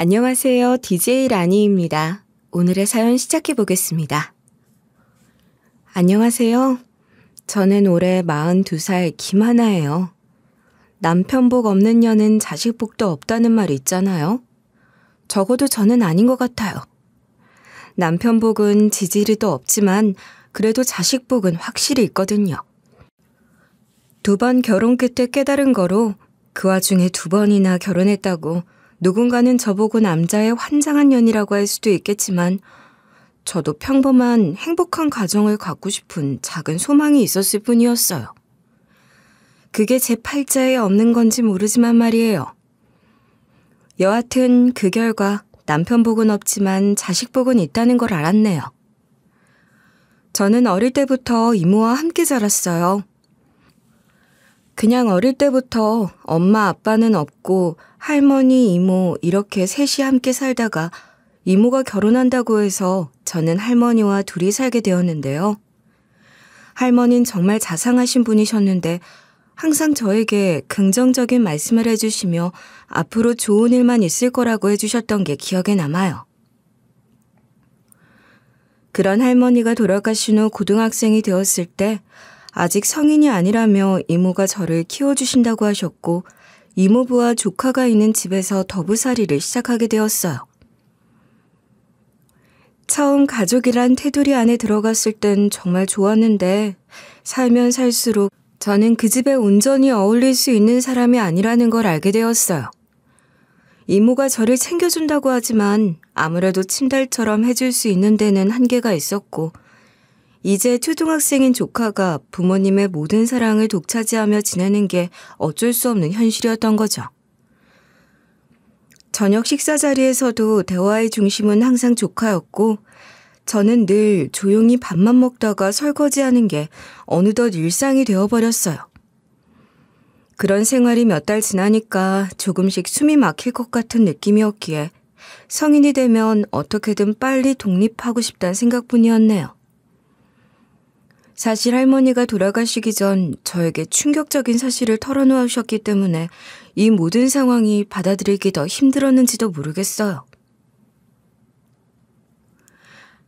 안녕하세요. DJ 라니입니다. 오늘의 사연 시작해 보겠습니다. 안녕하세요. 저는 올해 42살 김하나예요. 남편복 없는 년은 자식복도 없다는 말 있잖아요. 적어도 저는 아닌 것 같아요. 남편복은 지지리도 없지만 그래도 자식복은 확실히 있거든요. 2번 결혼 끝에 깨달은 거로 그 와중에 2번이나 결혼했다고 누군가는 저보고 남자의 환장한 년이라고 할 수도 있겠지만 저도 평범한 행복한 가정을 갖고 싶은 작은 소망이 있었을 뿐이었어요. 그게 제 팔자에 없는 건지 모르지만 말이에요. 여하튼 그 결과 남편복은 없지만 자식복은 있다는 걸 알았네요. 저는 어릴 때부터 이모와 함께 자랐어요. 그냥 어릴 때부터 엄마 아빠는 없고 할머니, 이모 이렇게 셋이 함께 살다가 이모가 결혼한다고 해서 저는 할머니와 둘이 살게 되었는데요. 할머니는 정말 자상하신 분이셨는데 항상 저에게 긍정적인 말씀을 해주시며 앞으로 좋은 일만 있을 거라고 해주셨던 게 기억에 남아요. 그런 할머니가 돌아가신 후 고등학생이 되었을 때 아직 성인이 아니라며 이모가 저를 키워주신다고 하셨고 이모부와 조카가 있는 집에서 더부살이를 시작하게 되었어요. 처음 가족이란 테두리 안에 들어갔을 땐 정말 좋았는데 살면 살수록 저는 그 집에 온전히 어울릴 수 있는 사람이 아니라는 걸 알게 되었어요. 이모가 저를 챙겨준다고 하지만 아무래도 친달처럼 해줄 수 있는 데는 한계가 있었고 이제 초등학생인 조카가 부모님의 모든 사랑을 독차지하며 지내는 게 어쩔 수 없는 현실이었던 거죠. 저녁 식사 자리에서도 대화의 중심은 항상 조카였고 저는 늘 조용히 밥만 먹다가 설거지하는 게 어느덧 일상이 되어버렸어요. 그런 생활이 몇 달 지나니까 조금씩 숨이 막힐 것 같은 느낌이었기에 성인이 되면 어떻게든 빨리 독립하고 싶다는 생각뿐이었네요. 사실 할머니가 돌아가시기 전 저에게 충격적인 사실을 털어놓으셨기 때문에 이 모든 상황이 받아들이기 더 힘들었는지도 모르겠어요.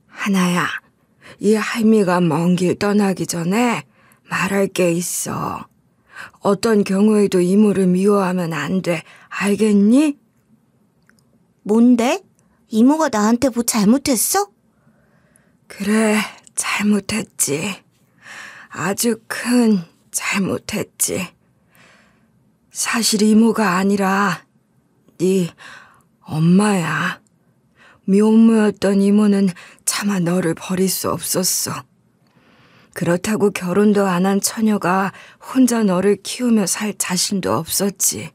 하나야, 이 할미가 먼 길 떠나기 전에 말할 게 있어. 어떤 경우에도 이모를 미워하면 안 돼. 알겠니? 뭔데? 이모가 나한테 뭐 잘못했어? 그래, 잘못했지. 아주 큰 잘못했지. 사실 이모가 아니라 네 엄마야. 미혼모였던 이모는 차마 너를 버릴 수 없었어. 그렇다고 결혼도 안 한 처녀가 혼자 너를 키우며 살 자신도 없었지.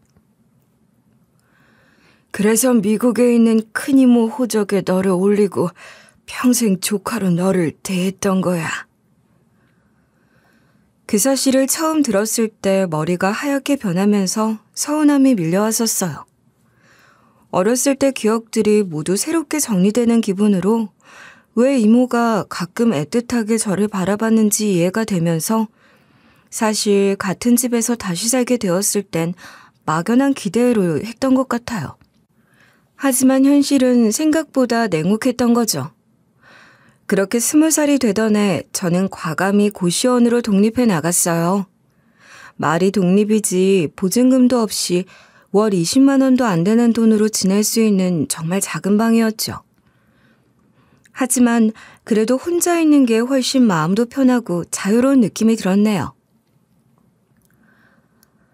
그래서 미국에 있는 큰이모 호적에 너를 올리고 평생 조카로 너를 대했던 거야. 그 사실을 처음 들었을 때 머리가 하얗게 변하면서 서운함이 밀려왔었어요. 어렸을 때 기억들이 모두 새롭게 정리되는 기분으로 왜 이모가 가끔 애틋하게 저를 바라봤는지 이해가 되면서 사실 같은 집에서 다시 살게 되었을 땐 막연한 기대로 했던 것 같아요. 하지만 현실은 생각보다 냉혹했던 거죠. 그렇게 20살이 되던 해 저는 과감히 고시원으로 독립해 나갔어요. 말이 독립이지 보증금도 없이 월 20만 원도 안 되는 돈으로 지낼 수 있는 정말 작은 방이었죠. 하지만 그래도 혼자 있는 게 훨씬 마음도 편하고 자유로운 느낌이 들었네요.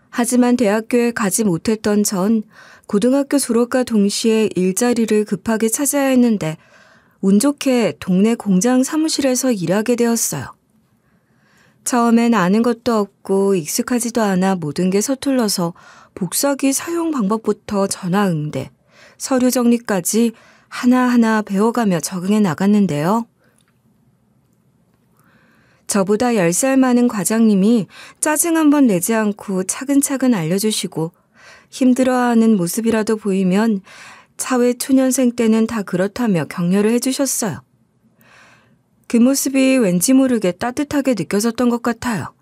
하지만 대학교에 가지 못했던 전 고등학교 졸업과 동시에 일자리를 급하게 찾아야 했는데 운 좋게 동네 공장 사무실에서 일하게 되었어요. 처음엔 아는 것도 없고 익숙하지도 않아 모든 게 서툴러서 복사기 사용 방법부터 전화 응대, 서류 정리까지 하나하나 배워가며 적응해 나갔는데요. 저보다 10살 많은 과장님이 짜증 한 번 내지 않고 차근차근 알려주시고 힘들어하는 모습이라도 보이면 사회 초년생 때는 다 그렇다며 격려를 해주셨어요. 그 모습이 왠지 모르게 따뜻하게 느껴졌던 것 같아요.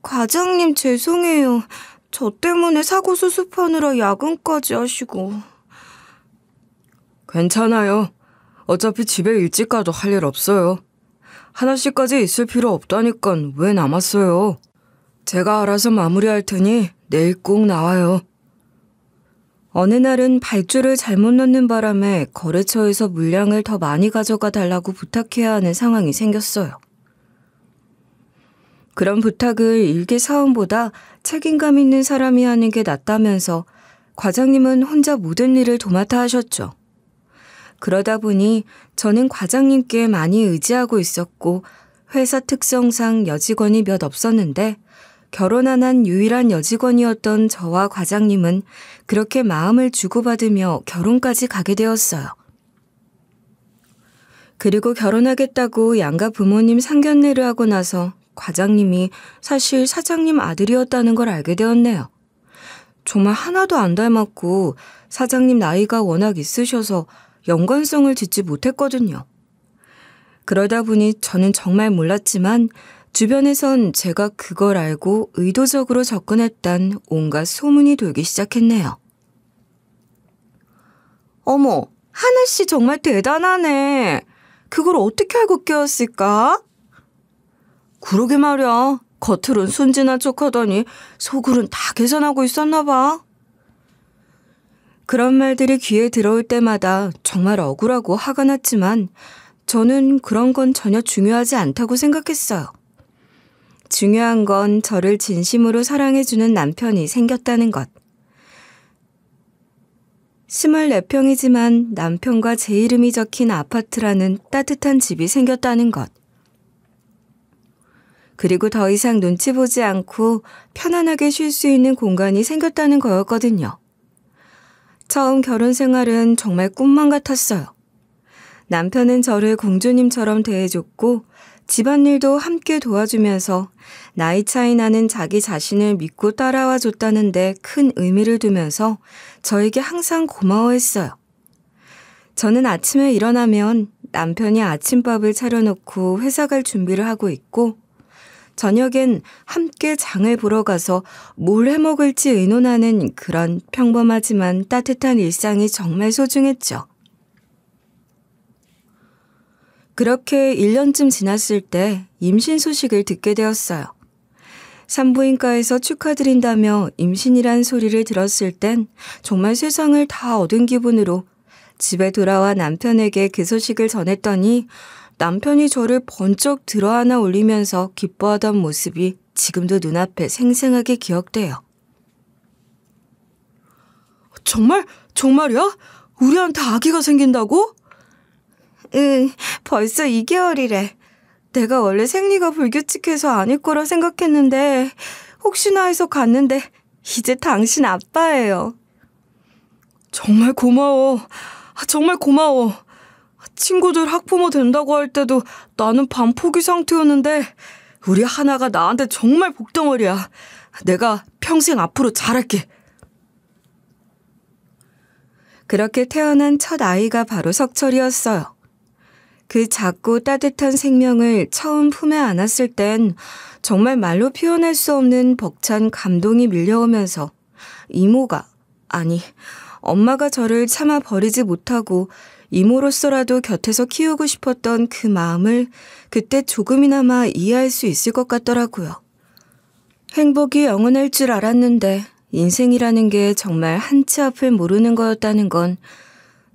과장님 죄송해요. 저 때문에 사고 수습하느라 야근까지 하시고. 괜찮아요. 어차피 집에 일찍 가도 할 일 없어요. 하나씩까지 있을 필요 없다니까 왜 남았어요? 제가 알아서 마무리할 테니 내일 꼭 나와요. 어느 날은 발주를 잘못 넣는 바람에 거래처에서 물량을 더 많이 가져가 달라고 부탁해야 하는 상황이 생겼어요. 그런 부탁을 일개 사원보다 책임감 있는 사람이 하는 게 낫다면서 과장님은 혼자 모든 일을 도맡아 하셨죠. 그러다 보니 저는 과장님께 많이 의지하고 있었고 회사 특성상 여직원이 몇 없었는데 결혼 안 한 유일한 여직원이었던 저와 과장님은 그렇게 마음을 주고받으며 결혼까지 가게 되었어요. 그리고 결혼하겠다고 양가 부모님 상견례를 하고 나서 과장님이 사실 사장님 아들이었다는 걸 알게 되었네요. 정말 하나도 안 닮았고 사장님 나이가 워낙 있으셔서 연관성을 짓지 못했거든요. 그러다 보니 저는 정말 몰랐지만 주변에선 제가 그걸 알고 의도적으로 접근했단 온갖 소문이 돌기 시작했네요. 어머, 하나씨 정말 대단하네. 그걸 어떻게 알고 껴왔을까? 그러게 말이야. 겉으론 순진한 척하더니 속으론 다 계산하고 있었나 봐. 그런 말들이 귀에 들어올 때마다 정말 억울하고 화가 났지만 저는 그런 건 전혀 중요하지 않다고 생각했어요. 중요한 건 저를 진심으로 사랑해주는 남편이 생겼다는 것. 24평이지만 남편과 제 이름이 적힌 아파트라는 따뜻한 집이 생겼다는 것. 그리고 더 이상 눈치 보지 않고 편안하게 쉴 수 있는 공간이 생겼다는 거였거든요. 처음 결혼 생활은 정말 꿈만 같았어요. 남편은 저를 공주님처럼 대해줬고 집안일도 함께 도와주면서 나이 차이 나는 자기 자신을 믿고 따라와 줬다는데 큰 의미를 두면서 저에게 항상 고마워했어요. 저는 아침에 일어나면 남편이 아침밥을 차려놓고 회사 갈 준비를 하고 있고 저녁엔 함께 장을 보러 가서 뭘 해먹을지 의논하는 그런 평범하지만 따뜻한 일상이 정말 소중했죠. 그렇게 1년쯤 지났을 때 임신 소식을 듣게 되었어요. 산부인과에서 축하드린다며 임신이란 소리를 들었을 땐 정말 세상을 다 얻은 기분으로 집에 돌아와 남편에게 그 소식을 전했더니 남편이 저를 번쩍 들어안아 올리면서 기뻐하던 모습이 지금도 눈앞에 생생하게 기억돼요. 정말이야? 우리한테 아기가 생긴다고? 응, 벌써 2개월이래. 내가 원래 생리가 불규칙해서 아닐 거라 생각했는데 혹시나 해서 갔는데 이제 당신 아빠예요. 정말 고마워. 친구들 학부모 된다고 할 때도 나는 반포기 상태였는데 우리 하나가 나한테 정말 복덩어리야. 내가 평생 앞으로 잘할게. 그렇게 태어난 첫 아이가 바로 석철이었어요. 그 작고 따뜻한 생명을 처음 품에 안았을 땐 정말 말로 표현할 수 없는 벅찬 감동이 밀려오면서 엄마가 저를 차마 버리지 못하고 이모로서라도 곁에서 키우고 싶었던 그 마음을 그때 조금이나마 이해할 수 있을 것 같더라고요. 행복이 영원할 줄 알았는데 인생이라는 게 정말 한치 앞을 모르는 거였다는 건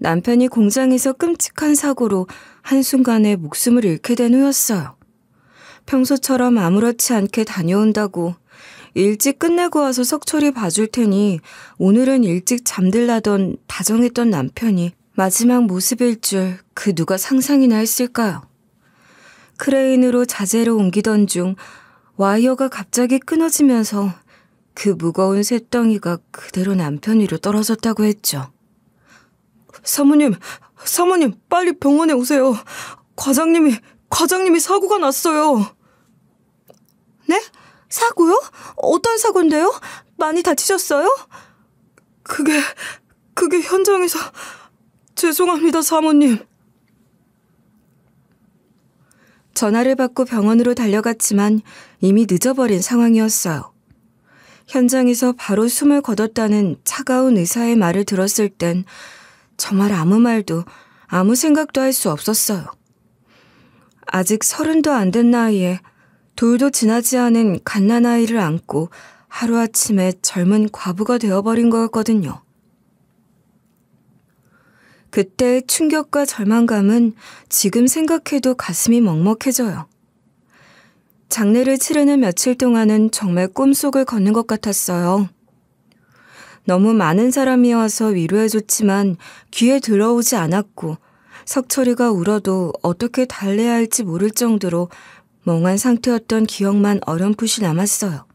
남편이 공장에서 끔찍한 사고로 한순간에 목숨을 잃게 된 후였어요. 평소처럼 아무렇지 않게 다녀온다고 일찍 끝내고 와서 석철이 봐줄 테니 오늘은 일찍 잠들라던 다정했던 남편이 마지막 모습일 줄 그 누가 상상이나 했을까요? 크레인으로 자재를 옮기던 중 와이어가 갑자기 끊어지면서 그 무거운 쇳덩이가 그대로 남편 위로 떨어졌다고 했죠. 사모님, 빨리 병원에 오세요. 과장님이 사고가 났어요. 네? 사고요? 어떤 사고인데요? 많이 다치셨어요? 그게 현장에서... 죄송합니다, 사모님. 전화를 받고 병원으로 달려갔지만 이미 늦어버린 상황이었어요. 현장에서 바로 숨을 거뒀다는 차가운 의사의 말을 들었을 땐 정말 아무 말도 아무 생각도 할 수 없었어요. 아직 30도 안 된 나이에 돌도 지나지 않은 갓난아이를 안고 하루아침에 젊은 과부가 되어버린 거였거든요. 그때의 충격과 절망감은 지금 생각해도 가슴이 먹먹해져요. 장례를 치르는 며칠 동안은 정말 꿈속을 걷는 것 같았어요. 너무 많은 사람이 와서 위로해줬지만 귀에 들어오지 않았고 석철이가 울어도 어떻게 달래야 할지 모를 정도로 멍한 상태였던 기억만 어렴풋이 남았어요.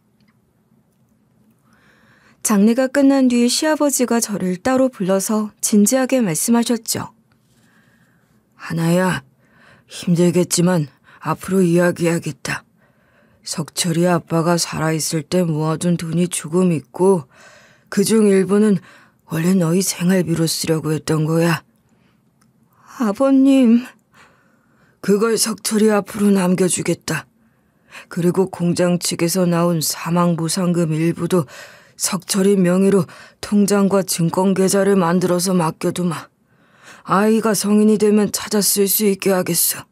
장례가 끝난 뒤 시아버지가 저를 따로 불러서 진지하게 말씀하셨죠. 하나야, 힘들겠지만 앞으로 이야기해야겠다. 석철이 아빠가 살아있을 때 모아둔 돈이 조금 있고 그중 일부는 원래 너희 생활비로 쓰려고 했던 거야. 아버님, 그걸 석철이 앞으로 남겨주겠다. 그리고 공장 측에서 나온 사망보상금 일부도 석철이 명의로 통장과 증권계좌를 만들어서 맡겨두마. 아이가 성인이 되면 찾아 쓸 수 있게 하겠어.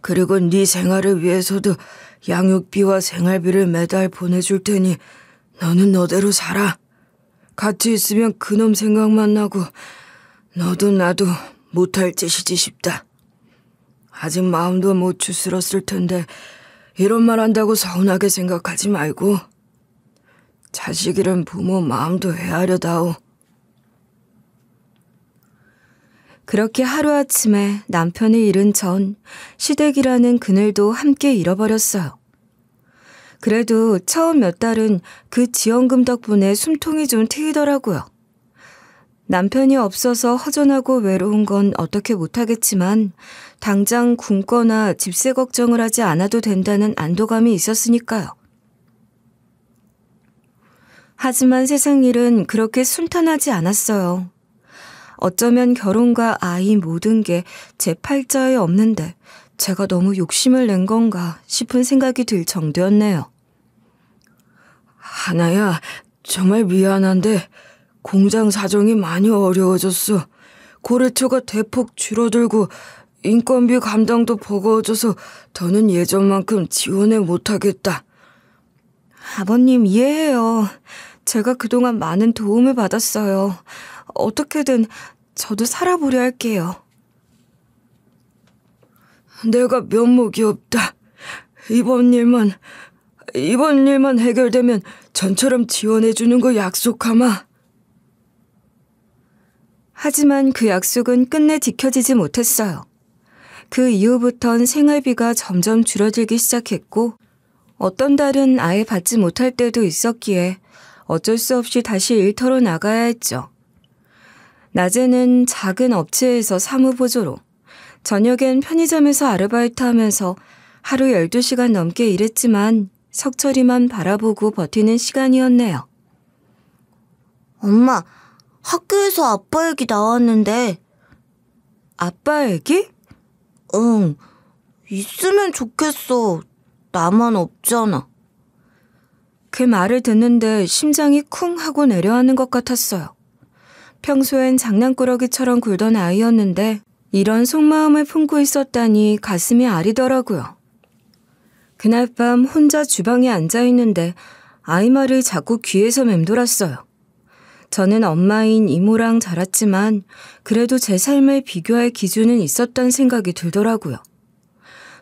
그리고 네 생활을 위해서도 양육비와 생활비를 매달 보내줄 테니 너는 너대로 살아. 같이 있으면 그놈 생각만 나고 너도 나도 못할 짓이지 싶다. 아직 마음도 못 추스렀을 텐데 이런 말 한다고 서운하게 생각하지 말고 자식 잃은 부모 마음도 헤아려다오. 그렇게 하루아침에 남편을 잃은 전 시댁이라는 그늘도 함께 잃어버렸어요. 그래도 처음 몇 달은 그 지원금 덕분에 숨통이 좀 트이더라고요. 남편이 없어서 허전하고 외로운 건 어떻게 못하겠지만 당장 굶거나 집세 걱정을 하지 않아도 된다는 안도감이 있었으니까요. 하지만 세상 일은 그렇게 순탄하지 않았어요. 어쩌면 결혼과 아이 모든 게 제 팔자에 없는데 제가 너무 욕심을 낸 건가 싶은 생각이 들 정도였네요. 하나야, 정말 미안한데 공장 사정이 많이 어려워졌어. 거래처가 대폭 줄어들고 인건비 감당도 버거워져서 더는 예전만큼 지원을 못하겠다. 아버님 이해해요. 제가 그동안 많은 도움을 받았어요. 어떻게든 저도 살아보려 할게요. 내가 면목이 없다. 이번 일만 해결되면 전처럼 지원해주는 거 약속하마. 하지만 그 약속은 끝내 지켜지지 못했어요. 그 이후부턴 생활비가 점점 줄어들기 시작했고 어떤 달은 아예 받지 못할 때도 있었기에 어쩔 수 없이 다시 일터로 나가야 했죠. 낮에는 작은 업체에서 사무보조로, 저녁엔 편의점에서 아르바이트하면서 하루 12시간 넘게 일했지만 석철이만 바라보고 버티는 시간이었네요. 엄마, 학교에서 아빠 얘기 나왔는데. 아빠 얘기? 응, 있으면 좋겠어. 나만 없잖아. 그 말을 듣는데 심장이 쿵 하고 내려앉는 것 같았어요. 평소엔 장난꾸러기처럼 굴던 아이였는데 이런 속마음을 품고 있었다니 가슴이 아리더라고요. 그날 밤 혼자 주방에 앉아있는데 아이 말을 자꾸 귀에서 맴돌았어요. 저는 엄마인 이모랑 자랐지만 그래도 제 삶을 비교할 기준은 있었던 생각이 들더라고요.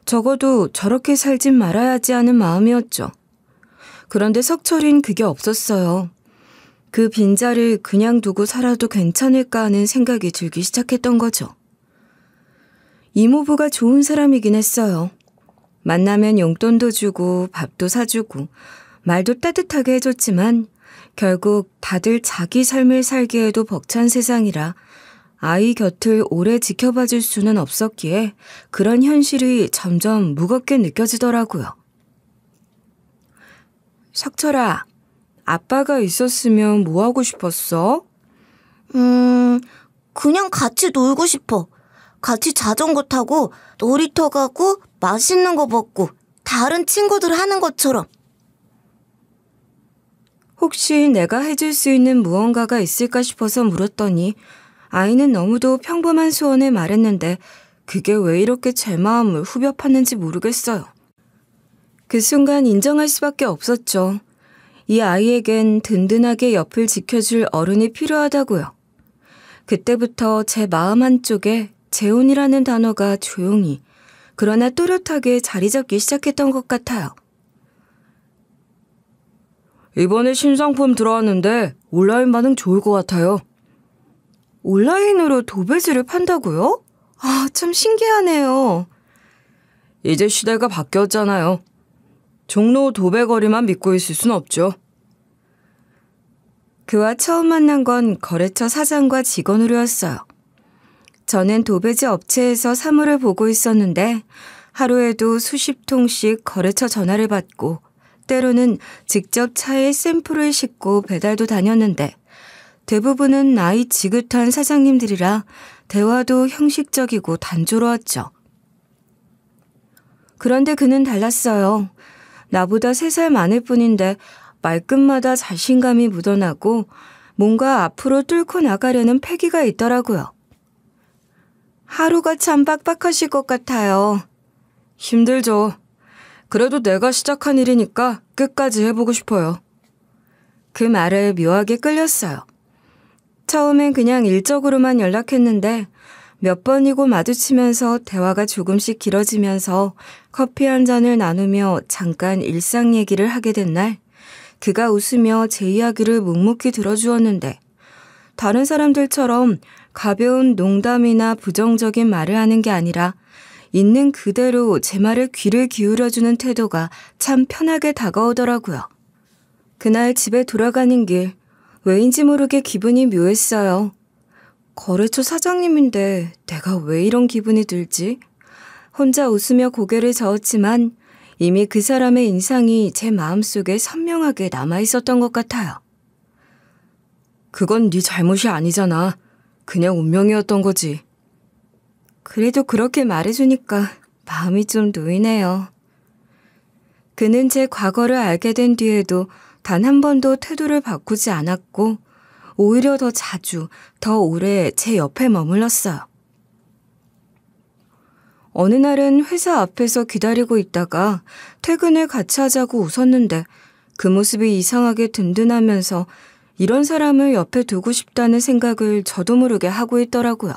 적어도 저렇게 살진 말아야지 하는 마음이었죠. 그런데 석철인 그게 없었어요. 그 빈자를 그냥 두고 살아도 괜찮을까 하는 생각이 들기 시작했던 거죠. 이모부가 좋은 사람이긴 했어요. 만나면 용돈도 주고 밥도 사주고 말도 따뜻하게 해줬지만 결국 다들 자기 삶을 살기에도 벅찬 세상이라 아이 곁을 오래 지켜봐줄 수는 없었기에 그런 현실이 점점 무겁게 느껴지더라고요. 석철아, 아빠가 있었으면 뭐 하고 싶었어? 그냥 같이 놀고 싶어. 같이 자전거 타고 놀이터 가고 맛있는 거 먹고 다른 친구들 하는 것처럼. 혹시 내가 해줄 수 있는 무언가가 있을까 싶어서 물었더니 아이는 너무도 평범한 소원을 말했는데 그게 왜 이렇게 제 마음을 후벼 팠는지 모르겠어요. 그 순간 인정할 수밖에 없었죠. 이 아이에겐 든든하게 옆을 지켜줄 어른이 필요하다고요. 그때부터 제 마음 한쪽에 재혼이라는 단어가 조용히 그러나 또렷하게 자리 잡기 시작했던 것 같아요. 이번에 신상품 들어왔는데 온라인 반응 좋을 것 같아요. 온라인으로 도배지를 판다고요? 아, 참 신기하네요. 이제 시대가 바뀌었잖아요. 종로 도배거리만 믿고 있을 순 없죠. 그와 처음 만난 건 거래처 사장과 직원으로였어요. 저는 도배지 업체에서 사물을 보고 있었는데 하루에도 수십 통씩 거래처 전화를 받고 때로는 직접 차에 샘플을 싣고 배달도 다녔는데 대부분은 나이 지긋한 사장님들이라 대화도 형식적이고 단조로웠죠. 그런데 그는 달랐어요. 나보다 3살 많을 뿐인데 말끝마다 자신감이 묻어나고 뭔가 앞으로 뚫고 나가려는 패기가 있더라고요. 하루가 참 빡빡하실 것 같아요. 힘들죠. 그래도 내가 시작한 일이니까 끝까지 해보고 싶어요. 그 말에 묘하게 끌렸어요. 처음엔 그냥 일적으로만 연락했는데 몇 번이고 마주치면서 대화가 조금씩 길어지면서 커피 한 잔을 나누며 잠깐 일상 얘기를 하게 된 날, 그가 웃으며 제 이야기를 묵묵히 들어주었는데 다른 사람들처럼 가벼운 농담이나 부정적인 말을 하는 게 아니라 있는 그대로 제 말에 귀를 기울여주는 태도가 참 편하게 다가오더라고요. 그날 집에 돌아가는 길, 왜인지 모르게 기분이 묘했어요. 거래처 사장님인데 내가 왜 이런 기분이 들지? 혼자 웃으며 고개를 저었지만 이미 그 사람의 인상이 제 마음속에 선명하게 남아있었던 것 같아요. 그건 네 잘못이 아니잖아. 그냥 운명이었던 거지. 그래도 그렇게 말해주니까 마음이 좀 놓이네요. 그는 제 과거를 알게 된 뒤에도 단 한 번도 태도를 바꾸지 않았고 오히려 더 자주, 더 오래 제 옆에 머물렀어요. 어느 날은 회사 앞에서 기다리고 있다가 퇴근을 같이 하자고 웃었는데 그 모습이 이상하게 든든하면서 이런 사람을 옆에 두고 싶다는 생각을 저도 모르게 하고 있더라고요.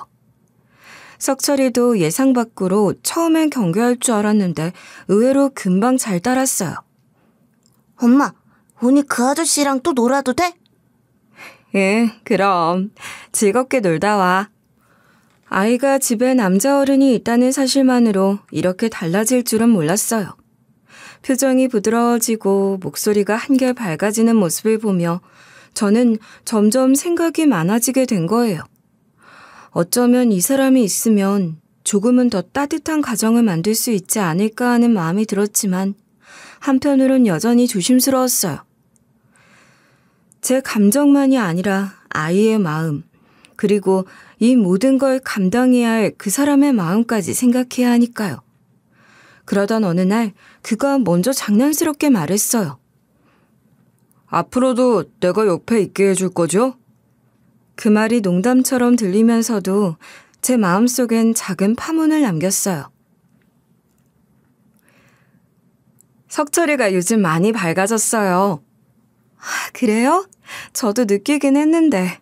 석철이도 예상 밖으로 처음엔 경계할 줄 알았는데 의외로 금방 잘 따랐어요. 엄마, 오늘 그 아저씨랑 또 놀아도 돼? 예, 그럼 즐겁게 놀다 와. 아이가 집에 남자 어른이 있다는 사실만으로 이렇게 달라질 줄은 몰랐어요. 표정이 부드러워지고 목소리가 한결 밝아지는 모습을 보며 저는 점점 생각이 많아지게 된 거예요. 어쩌면 이 사람이 있으면 조금은 더 따뜻한 가정을 만들 수 있지 않을까 하는 마음이 들었지만 한편으론 여전히 조심스러웠어요. 제 감정만이 아니라 아이의 마음, 그리고 이 모든 걸 감당해야 할 그 사람의 마음까지 생각해야 하니까요. 그러던 어느 날 그가 먼저 장난스럽게 말했어요. 앞으로도 내가 옆에 있게 해줄 거죠? 그 말이 농담처럼 들리면서도 제 마음속엔 작은 파문을 남겼어요. 석철이가 요즘 많이 밝아졌어요. 아, 그래요? 저도 느끼긴 했는데.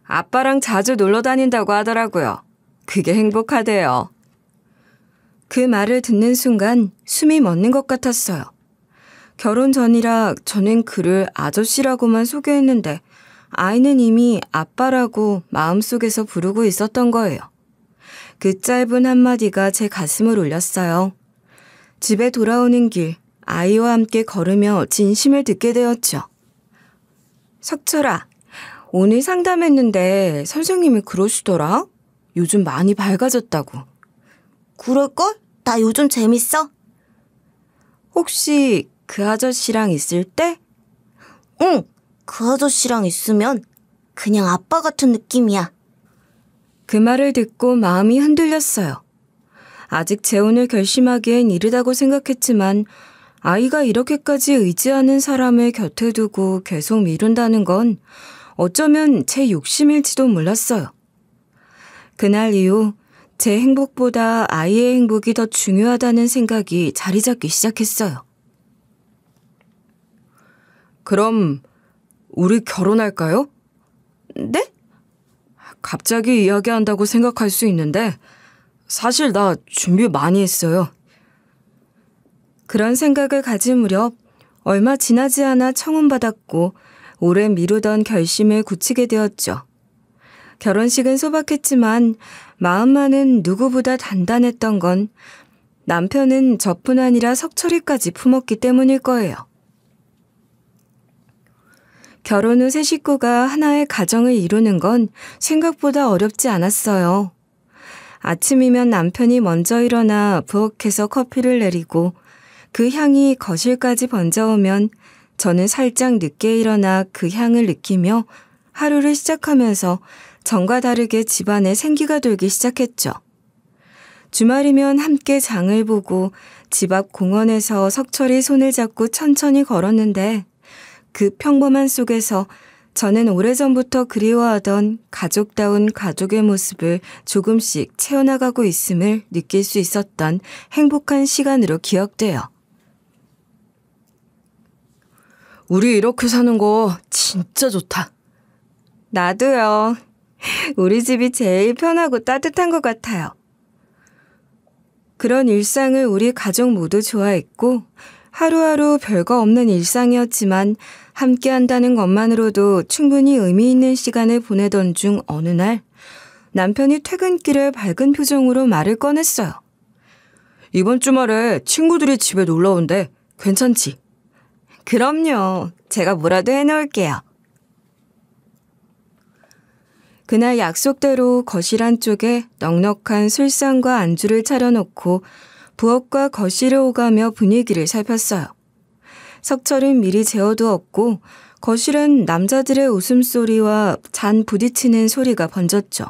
아빠랑 자주 놀러 다닌다고 하더라고요. 그게 행복하대요. 그 말을 듣는 순간 숨이 멎는 것 같았어요. 결혼 전이라 저는 그를 아저씨라고만 소개했는데 아이는 이미 아빠라고 마음속에서 부르고 있었던 거예요. 그 짧은 한마디가 제 가슴을 울렸어요. 집에 돌아오는 길, 아이와 함께 걸으며 진심을 듣게 되었죠. 석철아, 오늘 상담했는데 선생님이 그러시더라? 요즘 많이 밝아졌다고. 그럴걸? 나 요즘 재밌어? 혹시 그 아저씨랑 있을 때? 응, 그 아저씨랑 있으면 그냥 아빠 같은 느낌이야. 그 말을 듣고 마음이 흔들렸어요. 아직 재혼을 결심하기엔 이르다고 생각했지만 아이가 이렇게까지 의지하는 사람을 곁에 두고 계속 미룬다는 건 어쩌면 제 욕심일지도 몰랐어요. 그날 이후 제 행복보다 아이의 행복이 더 중요하다는 생각이 자리 잡기 시작했어요. 그럼 우리 결혼할까요? 네? 갑자기 이야기한다고 생각할 수 있는데 사실 나 준비 많이 했어요. 그런 생각을 가진 무렵 얼마 지나지 않아 청혼받았고 오래 미루던 결심을 굳히게 되었죠. 결혼식은 소박했지만 마음만은 누구보다 단단했던 건 남편은 저뿐 아니라 석철이까지 품었기 때문일 거예요. 결혼 후 새 식구가 하나의 가정을 이루는 건 생각보다 어렵지 않았어요. 아침이면 남편이 먼저 일어나 부엌에서 커피를 내리고 그 향이 거실까지 번져오면 저는 살짝 늦게 일어나 그 향을 느끼며 하루를 시작하면서 전과 다르게 집안에 생기가 돌기 시작했죠. 주말이면 함께 장을 보고 집 앞 공원에서 석철이 손을 잡고 천천히 걸었는데 그 평범한 속에서 저는 오래전부터 그리워하던 가족다운 가족의 모습을 조금씩 채워나가고 있음을 느낄 수 있었던 행복한 시간으로 기억돼요. 우리 이렇게 사는 거 진짜 좋다. 나도요. 우리 집이 제일 편하고 따뜻한 것 같아요. 그런 일상을 우리 가족 모두 좋아했고 하루하루 별거 없는 일상이었지만 함께 한다는 것만으로도 충분히 의미 있는 시간을 보내던 중 어느 날 남편이 퇴근길에 밝은 표정으로 말을 꺼냈어요. 이번 주말에 친구들이 집에 놀러 온대. 괜찮지? 그럼요. 제가 뭐라도 해놓을게요. 그날 약속대로 거실 한쪽에 넉넉한 술상과 안주를 차려놓고 부엌과 거실을 오가며 분위기를 살폈어요. 석철은 미리 재워두었고 거실엔 남자들의 웃음소리와 잔 부딪히는 소리가 번졌죠.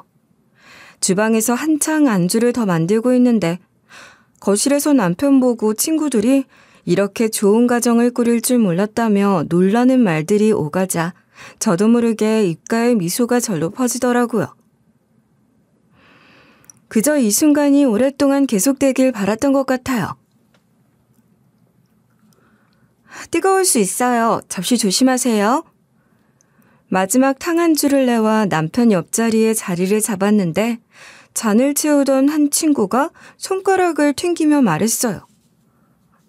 주방에서 한창 안주를 더 만들고 있는데 거실에서 남편 보고 친구들이 이렇게 좋은 가정을 꾸릴 줄 몰랐다며 놀라는 말들이 오가자 저도 모르게 입가에 미소가 절로 퍼지더라고요. 그저 이 순간이 오랫동안 계속되길 바랐던 것 같아요. 뜨거울 수 있어요. 접시 조심하세요. 마지막 탕 한 줄을 내와 남편 옆자리에 자리를 잡았는데 잔을 채우던 한 친구가 손가락을 튕기며 말했어요.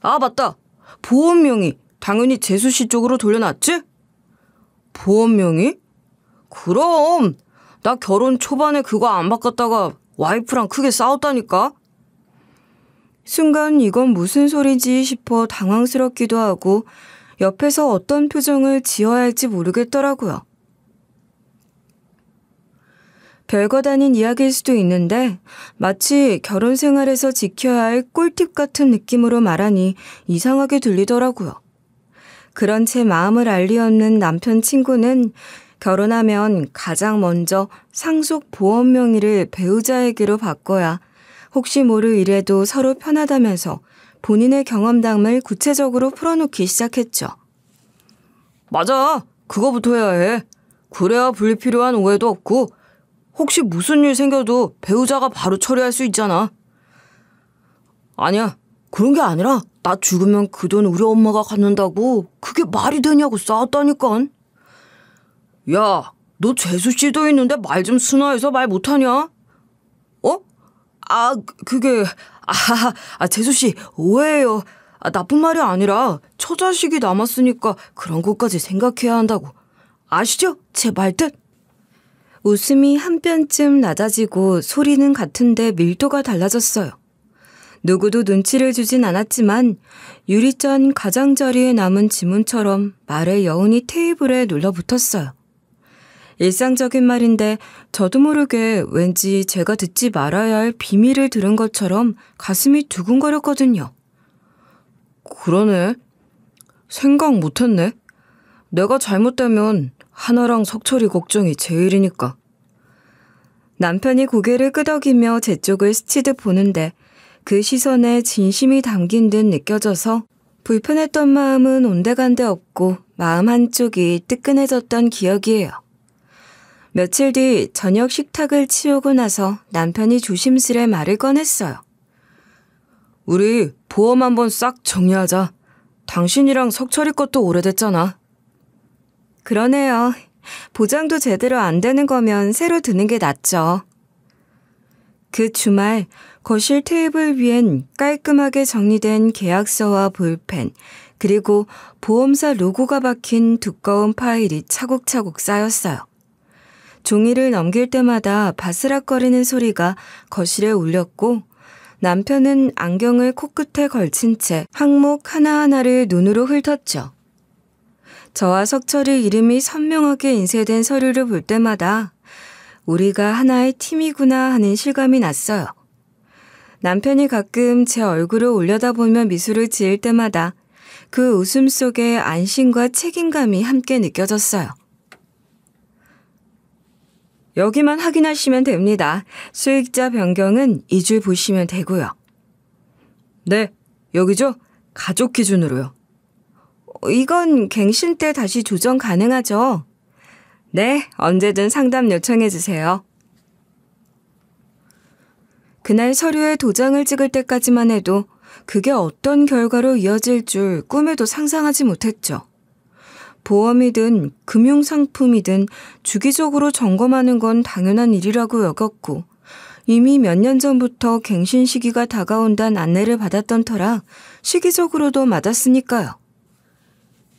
아, 맞다. 보험명의 당연히 재수 씨 쪽으로 돌려놨지? 보험명의? 그럼 나 결혼 초반에 그거 안 바꿨다가 와이프랑 크게 싸웠다니까? 순간 이건 무슨 소리지 싶어 당황스럽기도 하고 옆에서 어떤 표정을 지어야 할지 모르겠더라고요. 별것 아닌 이야기일 수도 있는데 마치 결혼 생활에서 지켜야 할 꿀팁 같은 느낌으로 말하니 이상하게 들리더라고요. 그런 제 마음을 알 리 없는 남편 친구는 결혼하면 가장 먼저 상속 보험 명의를 배우자에게로 바꿔야 혹시 모를 일에도 서로 편하다면서 본인의 경험담을 구체적으로 풀어놓기 시작했죠. 맞아. 그거부터 해야 해. 그래야 불필요한 오해도 없고 혹시 무슨 일 생겨도 배우자가 바로 처리할 수 있잖아. 아니야. 그런 게 아니라 나 죽으면 그 돈 우리 엄마가 갖는다고 그게 말이 되냐고 싸웠다니깐. 야, 너 재수 씨도 있는데 말 좀 순화해서 말 못하냐? 어? 아, 그게 재수 씨 오해예요. 나쁜 말이 아니라 처자식이 남았으니까 그런 것까지 생각해야 한다고. 아시죠? 제 말뜻? 웃음이 한 뼘쯤 낮아지고 소리는 같은데 밀도가 달라졌어요. 누구도 눈치를 주진 않았지만 유리잔 가장자리에 남은 지문처럼 말의 여운이 테이블에 눌러붙었어요. 일상적인 말인데 저도 모르게 왠지 제가 듣지 말아야 할 비밀을 들은 것처럼 가슴이 두근거렸거든요. 그러네. 생각 못했네. 내가 잘못되면 하나랑 석철이 걱정이 제일이니까. 남편이 고개를 끄덕이며 제 쪽을 스치듯 보는데 그 시선에 진심이 담긴 듯 느껴져서 불편했던 마음은 온데간데 없고 마음 한쪽이 뜨끈해졌던 기억이에요. 며칠 뒤 저녁 식탁을 치우고 나서 남편이 조심스레 말을 꺼냈어요. 우리 보험 한번 싹 정리하자. 당신이랑 석철이 것도 오래됐잖아. 그러네요. 보장도 제대로 안 되는 거면 새로 드는 게 낫죠. 그 주말 거실 테이블 위엔 깔끔하게 정리된 계약서와 볼펜, 그리고 보험사 로고가 박힌 두꺼운 파일이 차곡차곡 쌓였어요. 종이를 넘길 때마다 바스락거리는 소리가 거실에 울렸고 남편은 안경을 코끝에 걸친 채 항목 하나하나를 눈으로 훑었죠. 저와 석철이 이름이 선명하게 인쇄된 서류를 볼 때마다 우리가 하나의 팀이구나 하는 실감이 났어요. 남편이 가끔 제 얼굴을 올려다보며 미소를 지을 때마다 그 웃음 속에 안심과 책임감이 함께 느껴졌어요. 여기만 확인하시면 됩니다. 수익자 변경은 2줄 보시면 되고요. 네, 여기죠? 가족 기준으로요. 이건 갱신 때 다시 조정 가능하죠? 네, 언제든 상담 요청해 주세요. 그날 서류에 도장을 찍을 때까지만 해도 그게 어떤 결과로 이어질 줄 꿈에도 상상하지 못했죠. 보험이든 금융상품이든 주기적으로 점검하는 건 당연한 일이라고 여겼고 이미 몇 년 전부터 갱신 시기가 다가온다는 안내를 받았던 터라 시기적으로도 맞았으니까요.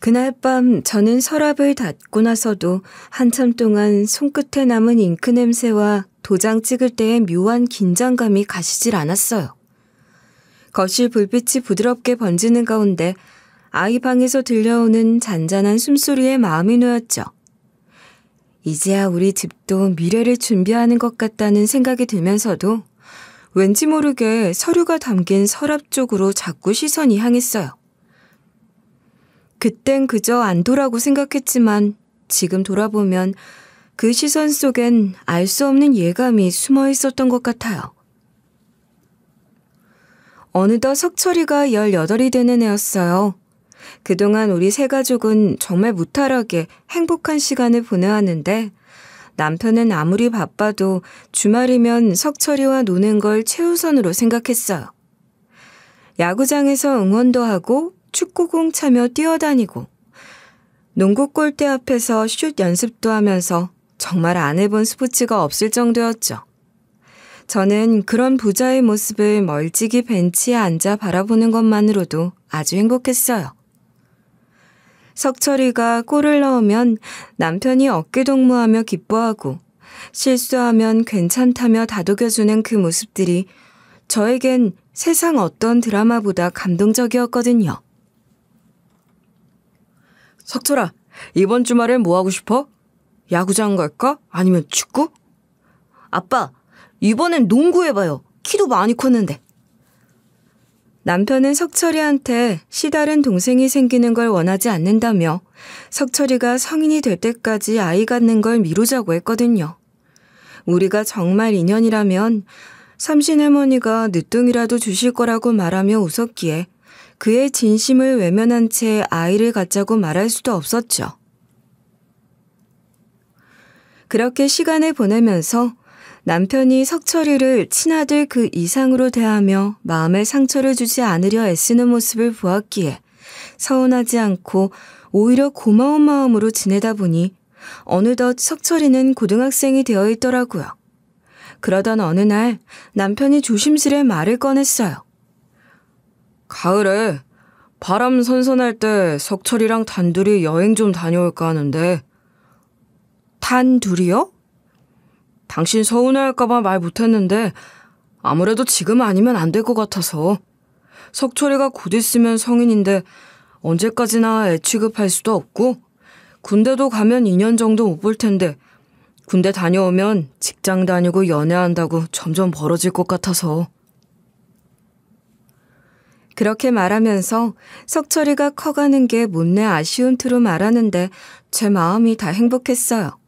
그날 밤 저는 서랍을 닫고 나서도 한참 동안 손끝에 남은 잉크 냄새와 도장 찍을 때의 묘한 긴장감이 가시질 않았어요. 거실 불빛이 부드럽게 번지는 가운데 아이 방에서 들려오는 잔잔한 숨소리에 마음이 놓였죠. 이제야 우리 집도 미래를 준비하는 것 같다는 생각이 들면서도 왠지 모르게 서류가 담긴 서랍 쪽으로 자꾸 시선이 향했어요. 그땐 그저 안도라고 생각했지만 지금 돌아보면 그 시선 속엔 알 수 없는 예감이 숨어 있었던 것 같아요. 어느덧 석철이가 18이 되는 애였어요. 그동안 우리 세 가족은 정말 무탈하게 행복한 시간을 보내왔는데 남편은 아무리 바빠도 주말이면 석철이와 노는 걸 최우선으로 생각했어요. 야구장에서 응원도 하고 축구공 차며 뛰어다니고 농구 골대 앞에서 슛 연습도 하면서 정말 안 해본 스포츠가 없을 정도였죠. 저는 그런 부자의 모습을 멀찍이 벤치에 앉아 바라보는 것만으로도 아주 행복했어요. 석철이가 골을 넣으면 남편이 어깨동무하며 기뻐하고 실수하면 괜찮다며 다독여주는 그 모습들이 저에겐 세상 어떤 드라마보다 감동적이었거든요. 석철아, 이번 주말엔 뭐 하고 싶어? 야구장 갈까? 아니면 축구? 아빠, 이번엔 농구 해봐요. 키도 많이 컸는데. 남편은 석철이한테 시다른 동생이 생기는 걸 원하지 않는다며 석철이가 성인이 될 때까지 아이 갖는 걸 미루자고 했거든요. 우리가 정말 인연이라면 삼신할머니가 늦둥이라도 주실 거라고 말하며 웃었기에 그의 진심을 외면한 채 아이를 갖자고 말할 수도 없었죠. 그렇게 시간을 보내면서 남편이 석철이를 친아들 그 이상으로 대하며 마음에 상처를 주지 않으려 애쓰는 모습을 보았기에 서운하지 않고 오히려 고마운 마음으로 지내다 보니 어느덧 석철이는 고등학생이 되어 있더라고요. 그러던 어느 날 남편이 조심스레 말을 꺼냈어요. 가을에 바람 선선할 때 석철이랑 단둘이 여행 좀 다녀올까 하는데. 단둘이요? 당신 서운해할까봐 말 못했는데 아무래도 지금 아니면 안 될 것 같아서. 석철이가 곧 있으면 성인인데 언제까지나 애 취급할 수도 없고 군대도 가면 2년 정도 못 볼 텐데 군대 다녀오면 직장 다니고 연애한다고 점점 벌어질 것 같아서. 그렇게 말하면서 석철이가 커가는 게 못내 아쉬운 투로 말하는데 제 마음이 다 행복했어요.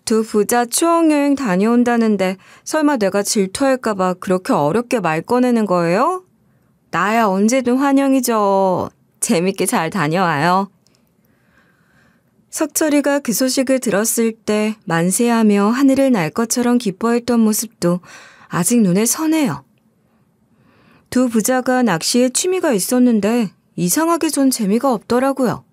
두 부자 추억여행 다녀온다는데 설마 내가 질투할까봐 그렇게 어렵게 말 꺼내는 거예요? 나야 언제든 환영이죠. 재밌게 잘 다녀와요. 석철이가 그 소식을 들었을 때 만세하며 하늘을 날 것처럼 기뻐했던 모습도 아직 눈에 선해요. 두 부자가 낚시에 취미가 있었는데 이상하게 전 재미가 없더라고요.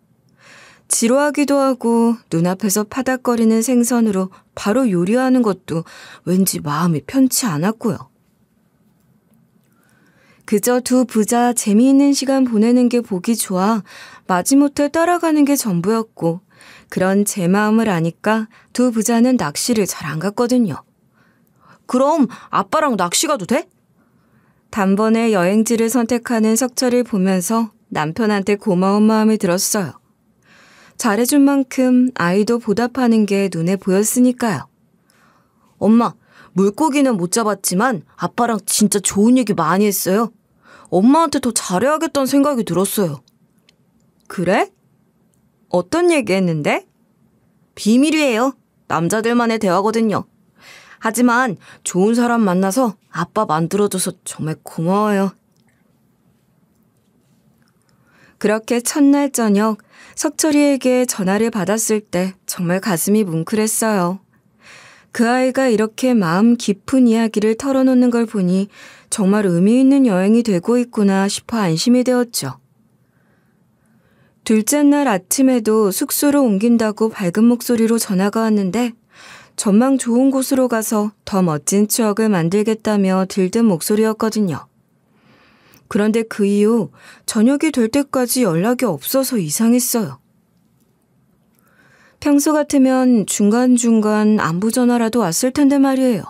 지루하기도 하고 눈앞에서 파닥거리는 생선으로 바로 요리하는 것도 왠지 마음이 편치 않았고요. 그저 두 부자 재미있는 시간 보내는 게 보기 좋아 마지못해 따라가는 게 전부였고 그런 제 마음을 아니까 두 부자는 낚시를 잘 안 갔거든요. 그럼 아빠랑 낚시 가도 돼? 단번에 여행지를 선택하는 석철을 보면서 남편한테 고마운 마음이 들었어요. 잘해준 만큼 아이도 보답하는 게 눈에 보였으니까요. 엄마, 물고기는 못 잡았지만 아빠랑 진짜 좋은 얘기 많이 했어요. 엄마한테 더 잘해야겠다는 생각이 들었어요. 그래? 어떤 얘기 했는데? 비밀이에요. 남자들만의 대화거든요. 하지만 좋은 사람 만나서 아빠 만들어줘서 정말 고마워요. 그렇게 첫날 저녁 석철이에게 전화를 받았을 때 정말 가슴이 뭉클했어요. 그 아이가 이렇게 마음 깊은 이야기를 털어놓는 걸 보니 정말 의미 있는 여행이 되고 있구나 싶어 안심이 되었죠. 둘째 날 아침에도 숙소로 옮긴다고 밝은 목소리로 전화가 왔는데 전망 좋은 곳으로 가서 더 멋진 추억을 만들겠다며 들뜬 목소리였거든요. 그런데 그 이후 저녁이 될 때까지 연락이 없어서 이상했어요. 평소 같으면 중간중간 안부 전화라도 왔을 텐데 말이에요.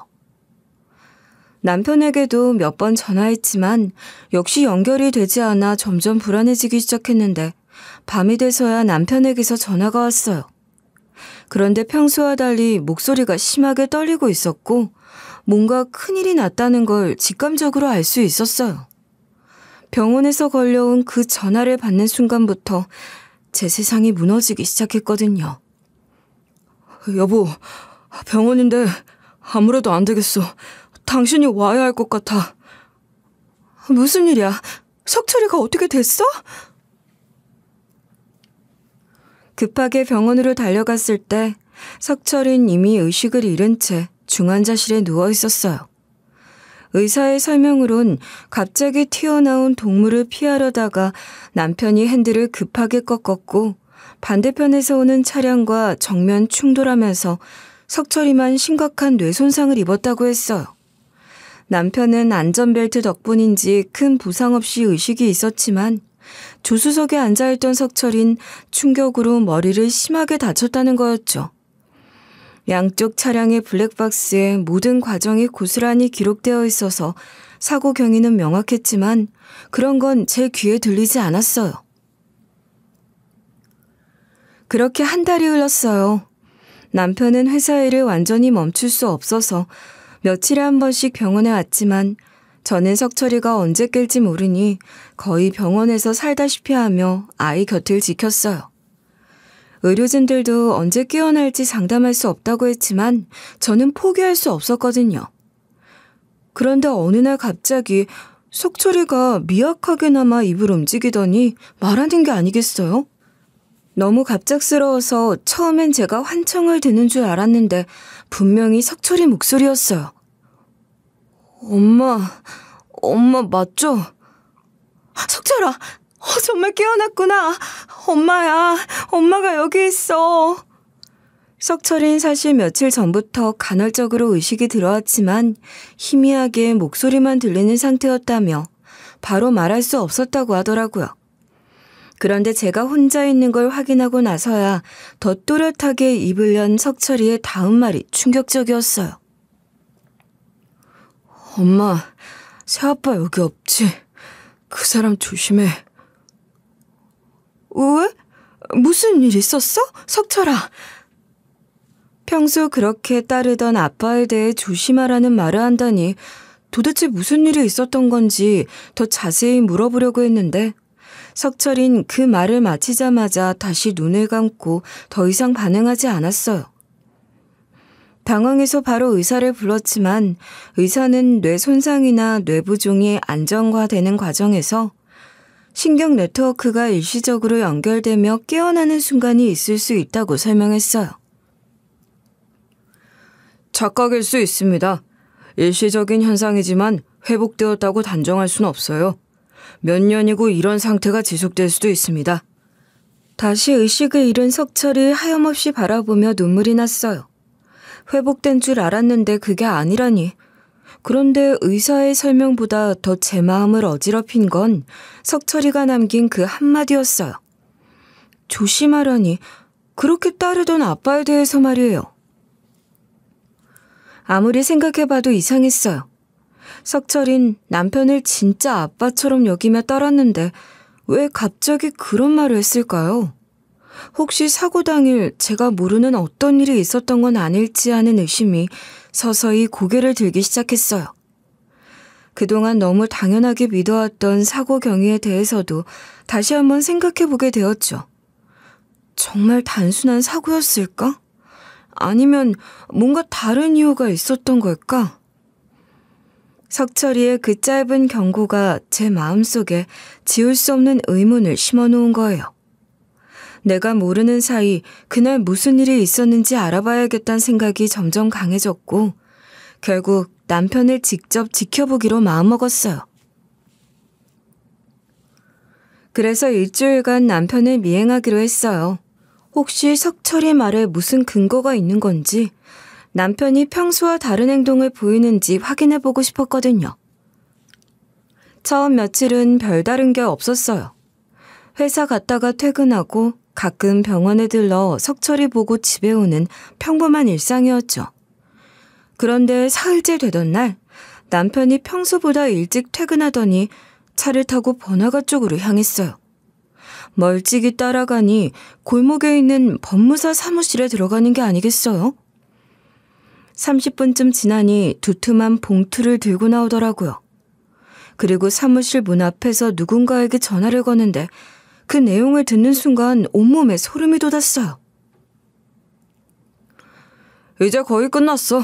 남편에게도 몇 번 전화했지만 역시 연결이 되지 않아 점점 불안해지기 시작했는데 밤이 돼서야 남편에게서 전화가 왔어요. 그런데 평소와 달리 목소리가 심하게 떨리고 있었고 뭔가 큰일이 났다는 걸 직감적으로 알 수 있었어요. 병원에서 걸려온 그 전화를 받는 순간부터 제 세상이 무너지기 시작했거든요. 여보, 병원인데 아무래도 안 되겠어. 당신이 와야 할 것 같아. 무슨 일이야? 석철이가 어떻게 됐어? 급하게 병원으로 달려갔을 때 석철이는 이미 의식을 잃은 채 중환자실에 누워 있었어요. 의사의 설명으론 갑자기 튀어나온 동물을 피하려다가 남편이 핸들을 급하게 꺾었고 반대편에서 오는 차량과 정면 충돌하면서 석철이만 심각한 뇌손상을 입었다고 했어요. 남편은 안전벨트 덕분인지 큰 부상 없이 의식이 있었지만 조수석에 앉아있던 석철인 충격으로 머리를 심하게 다쳤다는 거였죠. 양쪽 차량의 블랙박스에 모든 과정이 고스란히 기록되어 있어서 사고 경위는 명확했지만 그런 건 제 귀에 들리지 않았어요. 그렇게 한 달이 흘렀어요. 남편은 회사 일을 완전히 멈출 수 없어서 며칠에 한 번씩 병원에 왔지만 저는 석철이가 언제 깰지 모르니 거의 병원에서 살다시피 하며 아이 곁을 지켰어요. 의료진들도 언제 깨어날지 장담할 수 없다고 했지만 저는 포기할 수 없었거든요. 그런데 어느 날 갑자기 석철이가 미약하게나마 입을 움직이더니 말하는 게 아니겠어요? 너무 갑작스러워서 처음엔 제가 환청을 듣는 줄 알았는데 분명히 석철이 목소리였어요. 엄마 맞죠? 석철아, 정말 깨어났구나. 엄마야, 엄마가 여기 있어. 석철이는 사실 며칠 전부터 간헐적으로 의식이 들어왔지만 희미하게 목소리만 들리는 상태였다며 바로 말할 수 없었다고 하더라고요. 그런데 제가 혼자 있는 걸 확인하고 나서야 더 또렷하게 입을 연 석철이의 다음 말이 충격적이었어요. 엄마, 새아빠 여기 없지? 그 사람 조심해. 왜? 무슨 일 있었어? 석철아. 평소 그렇게 따르던 아빠에 대해 조심하라는 말을 한다니 도대체 무슨 일이 있었던 건지 더 자세히 물어보려고 했는데 석철인 그 말을 마치자마자 다시 눈을 감고 더 이상 반응하지 않았어요. 당황해서 바로 의사를 불렀지만 의사는 뇌 손상이나 뇌부종이 안정화되는 과정에서 신경 네트워크가 일시적으로 연결되며 깨어나는 순간이 있을 수 있다고 설명했어요. 착각일 수 있습니다. 일시적인 현상이지만 회복되었다고 단정할 순 없어요. 몇 년이고 이런 상태가 지속될 수도 있습니다. 다시 의식을 잃은 석철이 하염없이 바라보며 눈물이 났어요. 회복된 줄 알았는데 그게 아니라니. 그런데 의사의 설명보다 더 제 마음을 어지럽힌 건 석철이가 남긴 그 한마디였어요. 조심하라니. 그렇게 따르던 아빠에 대해서 말이에요. 아무리 생각해봐도 이상했어요. 석철인 남편을 진짜 아빠처럼 여기며 따랐는데 왜 갑자기 그런 말을 했을까요? 혹시 사고 당일 제가 모르는 어떤 일이 있었던 건 아닐지 하는 의심이 서서히 고개를 들기 시작했어요. 그동안 너무 당연하게 믿어왔던 사고 경위에 대해서도 다시 한번 생각해보게 되었죠. 정말 단순한 사고였을까? 아니면 뭔가 다른 이유가 있었던 걸까? 석철이의 그 짧은 경고가 제 마음속에 지울 수 없는 의문을 심어놓은 거예요. 내가 모르는 사이 그날 무슨 일이 있었는지 알아봐야겠다는 생각이 점점 강해졌고 결국 남편을 직접 지켜보기로 마음먹었어요. 그래서 일주일간 남편을 미행하기로 했어요. 혹시 석철이 말에 무슨 근거가 있는 건지 남편이 평소와 다른 행동을 보이는지 확인해보고 싶었거든요. 처음 며칠은 별다른 게 없었어요. 회사 갔다가 퇴근하고 가끔 병원에 들러 석철이 보고 집에 오는 평범한 일상이었죠. 그런데 사흘째 되던 날 남편이 평소보다 일찍 퇴근하더니 차를 타고 번화가 쪽으로 향했어요. 멀찍이 따라가니 골목에 있는 법무사 사무실에 들어가는 게 아니겠어요? 30분쯤 지나니 두툼한 봉투를 들고 나오더라고요. 그리고 사무실 문 앞에서 누군가에게 전화를 거는데 그 내용을 듣는 순간 온몸에 소름이 돋았어요. 이제 거의 끝났어.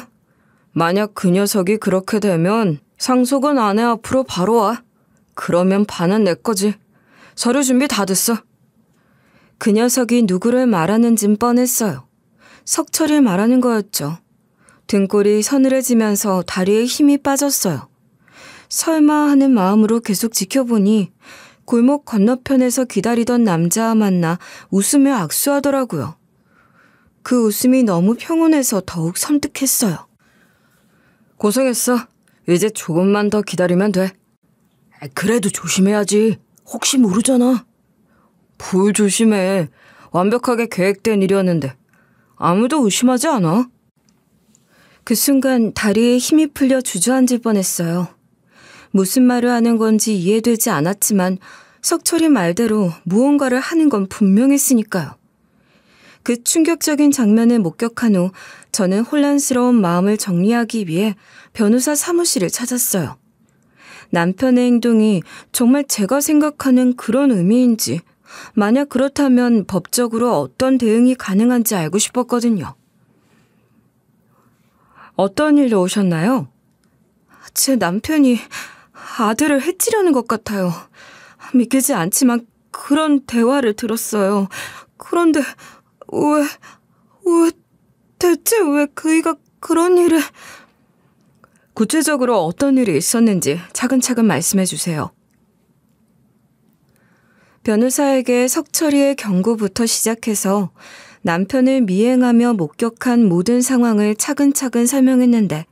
만약 그 녀석이 그렇게 되면 상속은 아내 앞으로 바로 와. 그러면 반은 내 거지. 서류 준비 다 됐어. 그 녀석이 누구를 말하는진 뻔했어요. 석철이를 말하는 거였죠. 등골이 서늘해지면서 다리에 힘이 빠졌어요. 설마 하는 마음으로 계속 지켜보니 골목 건너편에서 기다리던 남자와 만나 웃으며 악수하더라고요. 그 웃음이 너무 평온해서 더욱 섬뜩했어요. 고생했어. 이제 조금만 더 기다리면 돼. 그래도 조심해야지. 혹시 모르잖아. 뭘 조심해. 완벽하게 계획된 일이었는데 아무도 의심하지 않아. 그 순간 다리에 힘이 풀려 주저앉을 뻔했어요. 무슨 말을 하는 건지 이해되지 않았지만 석철이 말대로 무언가를 하는 건 분명했으니까요. 그 충격적인 장면을 목격한 후 저는 혼란스러운 마음을 정리하기 위해 변호사 사무실을 찾았어요. 남편의 행동이 정말 제가 생각하는 그런 의미인지, 만약 그렇다면 법적으로 어떤 대응이 가능한지 알고 싶었거든요. 어떤 일로 오셨나요? 제 남편이 아들을 해치려는 것 같아요. 믿기지 않지만 그런 대화를 들었어요. 그런데 대체 왜 그이가 그런 일을... 구체적으로 어떤 일이 있었는지 차근차근 말씀해 주세요. 변호사에게 석철이의 경고부터 시작해서 남편을 미행하며 목격한 모든 상황을 차근차근 설명했는데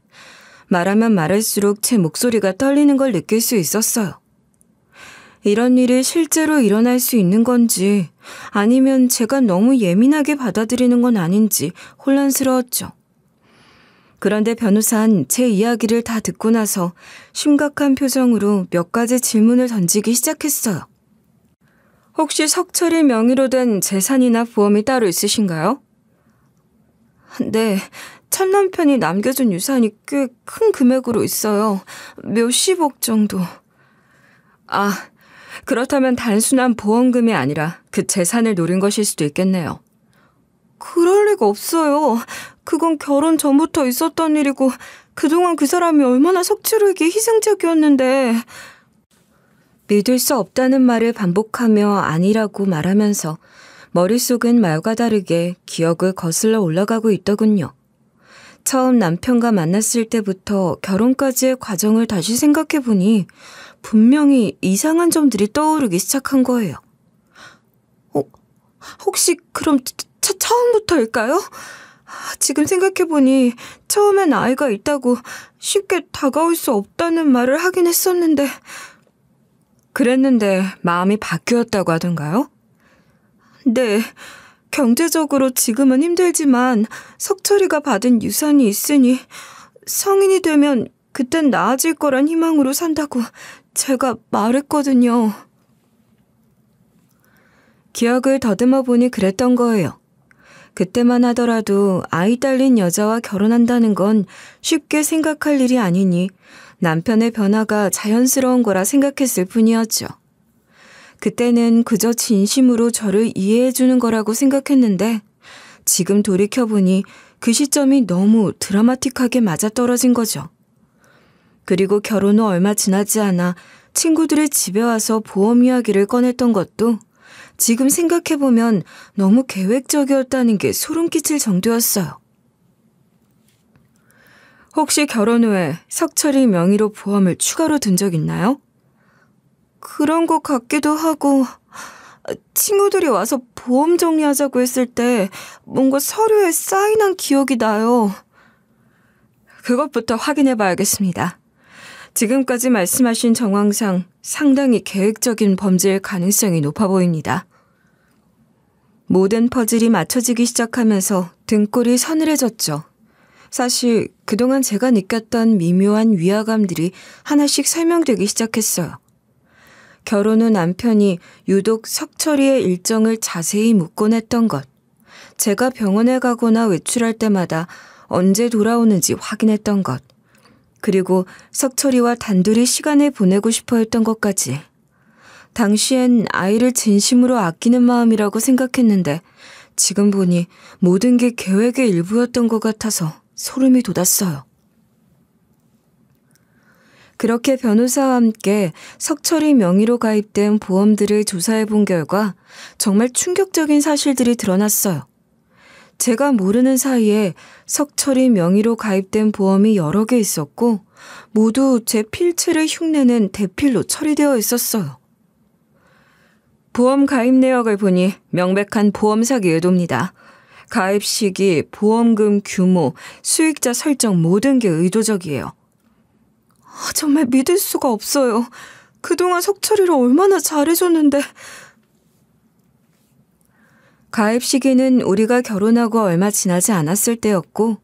말하면 말할수록 제 목소리가 떨리는 걸 느낄 수 있었어요. 이런 일이 실제로 일어날 수 있는 건지 아니면 제가 너무 예민하게 받아들이는 건 아닌지 혼란스러웠죠. 그런데 변호사는 제 이야기를 다 듣고 나서 심각한 표정으로 몇 가지 질문을 던지기 시작했어요. 혹시 석철이 명의로 된 재산이나 보험이 따로 있으신가요? 네, 첫 남편이 남겨준 유산이 꽤 큰 금액으로 있어요. 몇십억 정도. 아, 그렇다면 단순한 보험금이 아니라 그 재산을 노린 것일 수도 있겠네요. 그럴 리가 없어요. 그건 결혼 전부터 있었던 일이고 그동안 그 사람이 얼마나 석철에게 희생적이었는데. 믿을 수 없다는 말을 반복하며 아니라고 말하면서 머릿속은 말과 다르게 기억을 거슬러 올라가고 있더군요. 처음 남편과 만났을 때부터 결혼까지의 과정을 다시 생각해보니 분명히 이상한 점들이 떠오르기 시작한 거예요. 혹시 그럼 처음부터일까요? 지금 생각해보니 처음엔 아이가 있다고 쉽게 다가올 수 없다는 말을 하긴 했었는데. 그랬는데 마음이 바뀌었다고 하던가요? 네, 경제적으로 지금은 힘들지만 석철이가 받은 유산이 있으니 성인이 되면 그땐 나아질 거란 희망으로 산다고 제가 말했거든요. 기억을 더듬어 보니 그랬던 거예요. 그때만 하더라도 아이 딸린 여자와 결혼한다는 건 쉽게 생각할 일이 아니니 남편의 변화가 자연스러운 거라 생각했을 뿐이었죠. 그때는 그저 진심으로 저를 이해해주는 거라고 생각했는데 지금 돌이켜보니 그 시점이 너무 드라마틱하게 맞아떨어진 거죠. 그리고 결혼 후 얼마 지나지 않아 친구들의 집에 와서 보험 이야기를 꺼냈던 것도 지금 생각해보면 너무 계획적이었다는 게 소름 끼칠 정도였어요. 혹시 결혼 후에 석철이 명의로 보험을 추가로 든 적 있나요? 그런 것 같기도 하고, 친구들이 와서 보험 정리하자고 했을 때 뭔가 서류에 사인한 기억이 나요. 그것부터 확인해 봐야겠습니다. 지금까지 말씀하신 정황상 상당히 계획적인 범죄일 가능성이 높아 보입니다. 모든 퍼즐이 맞춰지기 시작하면서 등골이 서늘해졌죠. 사실 그동안 제가 느꼈던 미묘한 위화감들이 하나씩 설명되기 시작했어요. 결혼 후 남편이 유독 석철이의 일정을 자세히 묻곤 했던 것, 제가 병원에 가거나 외출할 때마다 언제 돌아오는지 확인했던 것, 그리고 석철이와 단둘이 시간을 보내고 싶어 했던 것까지. 당시엔 아이를 진심으로 아끼는 마음이라고 생각했는데 지금 보니 모든 게 계획의 일부였던 것 같아서 소름이 돋았어요. 그렇게 변호사와 함께 석철이 명의로 가입된 보험들을 조사해 본 결과 정말 충격적인 사실들이 드러났어요. 제가 모르는 사이에 석철이 명의로 가입된 보험이 여러 개 있었고 모두 제 필체를 흉내낸 대필로 처리되어 있었어요. 보험 가입 내역을 보니 명백한 보험 사기 의도입니다. 가입 시기, 보험금 규모, 수익자 설정 모든 게 의도적이에요. 정말 믿을 수가 없어요. 그동안 석철이를 얼마나 잘해줬는데. 가입 시기는 우리가 결혼하고 얼마 지나지 않았을 때였고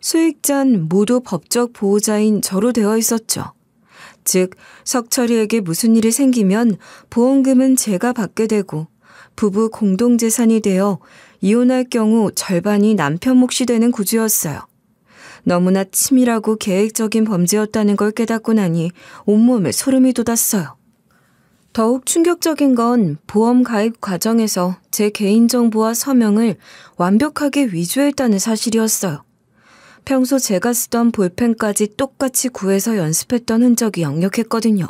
수익자는 모두 법적 보호자인 저로 되어 있었죠. 즉 석철이에게 무슨 일이 생기면 보험금은 제가 받게 되고 부부 공동재산이 되어 이혼할 경우 절반이 남편 몫이 되는 구조였어요. 너무나 치밀하고 계획적인 범죄였다는 걸 깨닫고 나니 온몸에 소름이 돋았어요. 더욱 충격적인 건 보험 가입 과정에서 제 개인정보와 서명을 완벽하게 위조했다는 사실이었어요. 평소 제가 쓰던 볼펜까지 똑같이 구해서 연습했던 흔적이 역력했거든요.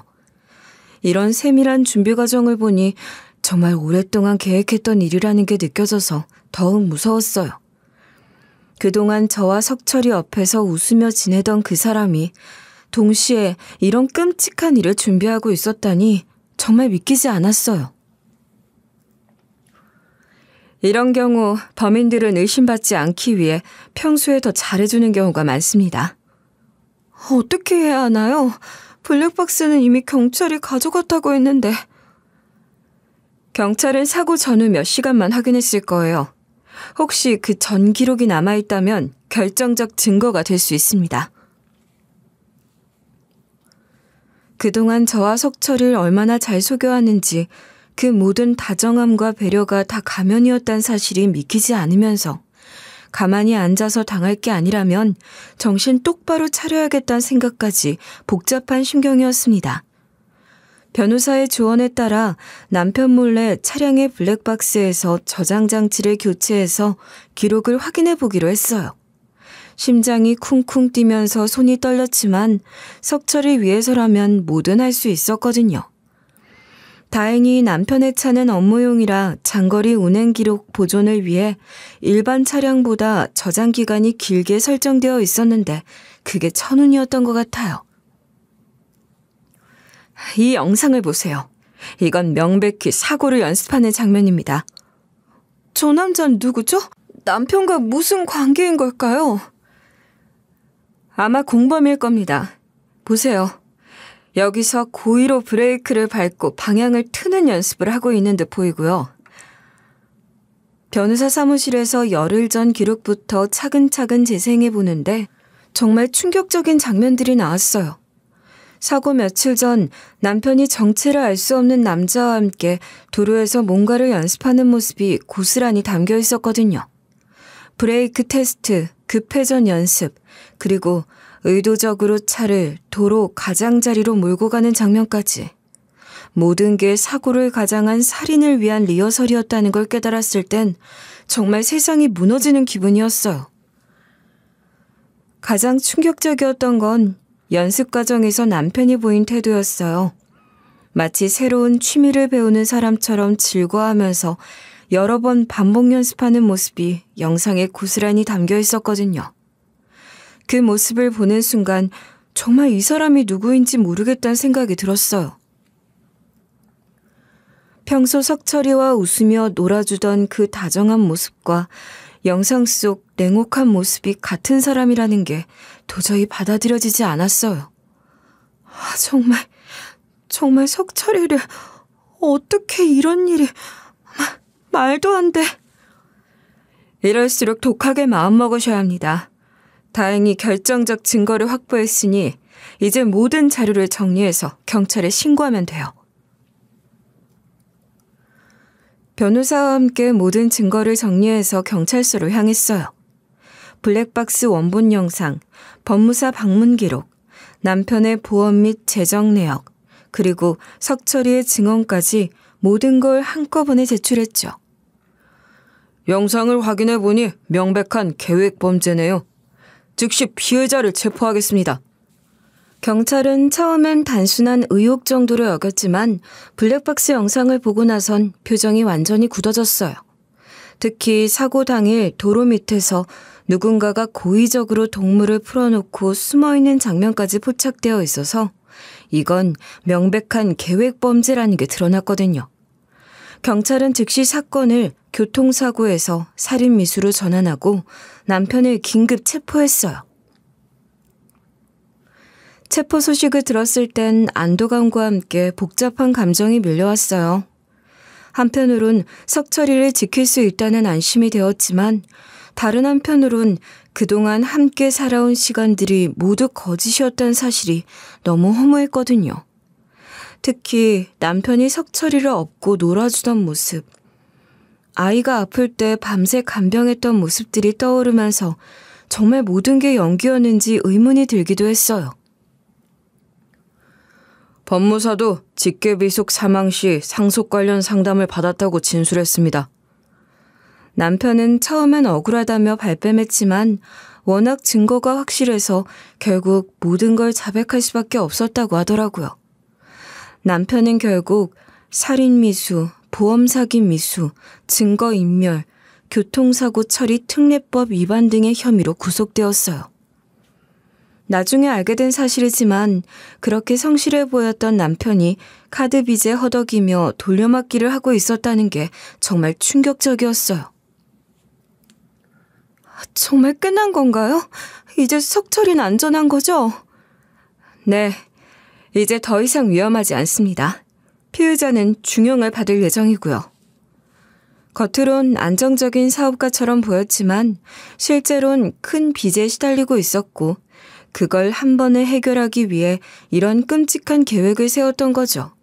이런 세밀한 준비 과정을 보니 정말 오랫동안 계획했던 일이라는 게 느껴져서 더욱 무서웠어요. 그동안 저와 석철이 옆에서 웃으며 지내던 그 사람이 동시에 이런 끔찍한 일을 준비하고 있었다니 정말 믿기지 않았어요. 이런 경우 범인들은 의심받지 않기 위해 평소에 더 잘해주는 경우가 많습니다. 어떻게 해야 하나요? 블랙박스는 이미 경찰이 가져갔다고 했는데. 경찰은 사고 전후 몇 시간만 확인했을 거예요. 혹시 그 전 기록이 남아있다면 결정적 증거가 될 수 있습니다. 그동안 저와 석철을 얼마나 잘 속여왔는지 그 모든 다정함과 배려가 다 가면이었단 사실이 믿기지 않으면서 가만히 앉아서 당할 게 아니라면 정신 똑바로 차려야겠다는 생각까지 복잡한 심경이었습니다. 변호사의 조언에 따라 남편 몰래 차량의 블랙박스에서 저장 장치를 교체해서 기록을 확인해 보기로 했어요. 심장이 쿵쿵 뛰면서 손이 떨렸지만 석철을 위해서라면 뭐든 할 수 있었거든요. 다행히 남편의 차는 업무용이라 장거리 운행 기록 보존을 위해 일반 차량보다 저장 기간이 길게 설정되어 있었는데 그게 천운이었던 것 같아요. 이 영상을 보세요. 이건 명백히 사고를 연습하는 장면입니다. 저 남자는 누구죠? 남편과 무슨 관계인 걸까요? 아마 공범일 겁니다. 보세요. 여기서 고의로 브레이크를 밟고 방향을 트는 연습을 하고 있는 듯 보이고요. 변호사 사무실에서 열흘 전 기록부터 차근차근 재생해 보는데 정말 충격적인 장면들이 나왔어요. 사고 며칠 전 남편이 정체를 알 수 없는 남자와 함께 도로에서 뭔가를 연습하는 모습이 고스란히 담겨 있었거든요. 브레이크 테스트, 급회전 연습, 그리고 의도적으로 차를 도로 가장자리로 몰고 가는 장면까지. 모든 게 사고를 가장한 살인을 위한 리허설이었다는 걸 깨달았을 땐 정말 세상이 무너지는 기분이었어요. 가장 충격적이었던 건 연습 과정에서 남편이 보인 태도였어요. 마치 새로운 취미를 배우는 사람처럼 즐거워하면서 여러 번 반복 연습하는 모습이 영상에 고스란히 담겨 있었거든요. 그 모습을 보는 순간 정말 이 사람이 누구인지 모르겠다는 생각이 들었어요. 평소 석철이와 웃으며 놀아주던 그 다정한 모습과 영상 속 냉혹한 모습이 같은 사람이라는 게 도저히 받아들여지지 않았어요. 정말 석철이를 어떻게 이런 일이... 말도 안 돼. 이럴수록 독하게 마음먹으셔야 합니다. 다행히 결정적 증거를 확보했으니 이제 모든 자료를 정리해서 경찰에 신고하면 돼요. 변호사와 함께 모든 증거를 정리해서 경찰서로 향했어요. 블랙박스 원본 영상, 법무사 방문 기록, 남편의 보험 및 재정 내역, 그리고 석철이의 증언까지 모든 걸 한꺼번에 제출했죠. 영상을 확인해보니 명백한 계획범죄네요. 즉시 피해자를 체포하겠습니다. 경찰은 처음엔 단순한 의혹 정도로 여겼지만 블랙박스 영상을 보고 나선 표정이 완전히 굳어졌어요. 특히 사고 당일 도로 밑에서 누군가가 고의적으로 동물을 풀어놓고 숨어있는 장면까지 포착되어 있어서 이건 명백한 계획범죄라는 게 드러났거든요. 경찰은 즉시 사건을 교통사고에서 살인미수로 전환하고 남편을 긴급 체포했어요. 체포 소식을 들었을 땐 안도감과 함께 복잡한 감정이 밀려왔어요. 한편으론 석철이를 지킬 수 있다는 안심이 되었지만 다른 한편으론 그동안 함께 살아온 시간들이 모두 거짓이었다는 사실이 너무 허무했거든요. 특히 남편이 석철이를 업고 놀아주던 모습, 아이가 아플 때 밤새 간병했던 모습들이 떠오르면서 정말 모든 게 연기였는지 의문이 들기도 했어요. 법무사도 직계비속 사망 시 상속 관련 상담을 받았다고 진술했습니다. 남편은 처음엔 억울하다며 발뺌했지만 워낙 증거가 확실해서 결국 모든 걸 자백할 수밖에 없었다고 하더라고요. 남편은 결국 살인미수, 보험사기 미수, 증거인멸, 교통사고 처리 특례법 위반 등의 혐의로 구속되었어요. 나중에 알게 된 사실이지만 그렇게 성실해 보였던 남편이 카드 빚에 허덕이며 돌려막기를 하고 있었다는 게 정말 충격적이었어요. 정말 끝난 건가요? 이제 석철이는 안전한 거죠? 네, 이제 더 이상 위험하지 않습니다. 피의자는 중형을 받을 예정이고요. 겉으론 안정적인 사업가처럼 보였지만 실제론 큰 빚에 시달리고 있었고 그걸 한 번에 해결하기 위해 이런 끔찍한 계획을 세웠던 거죠.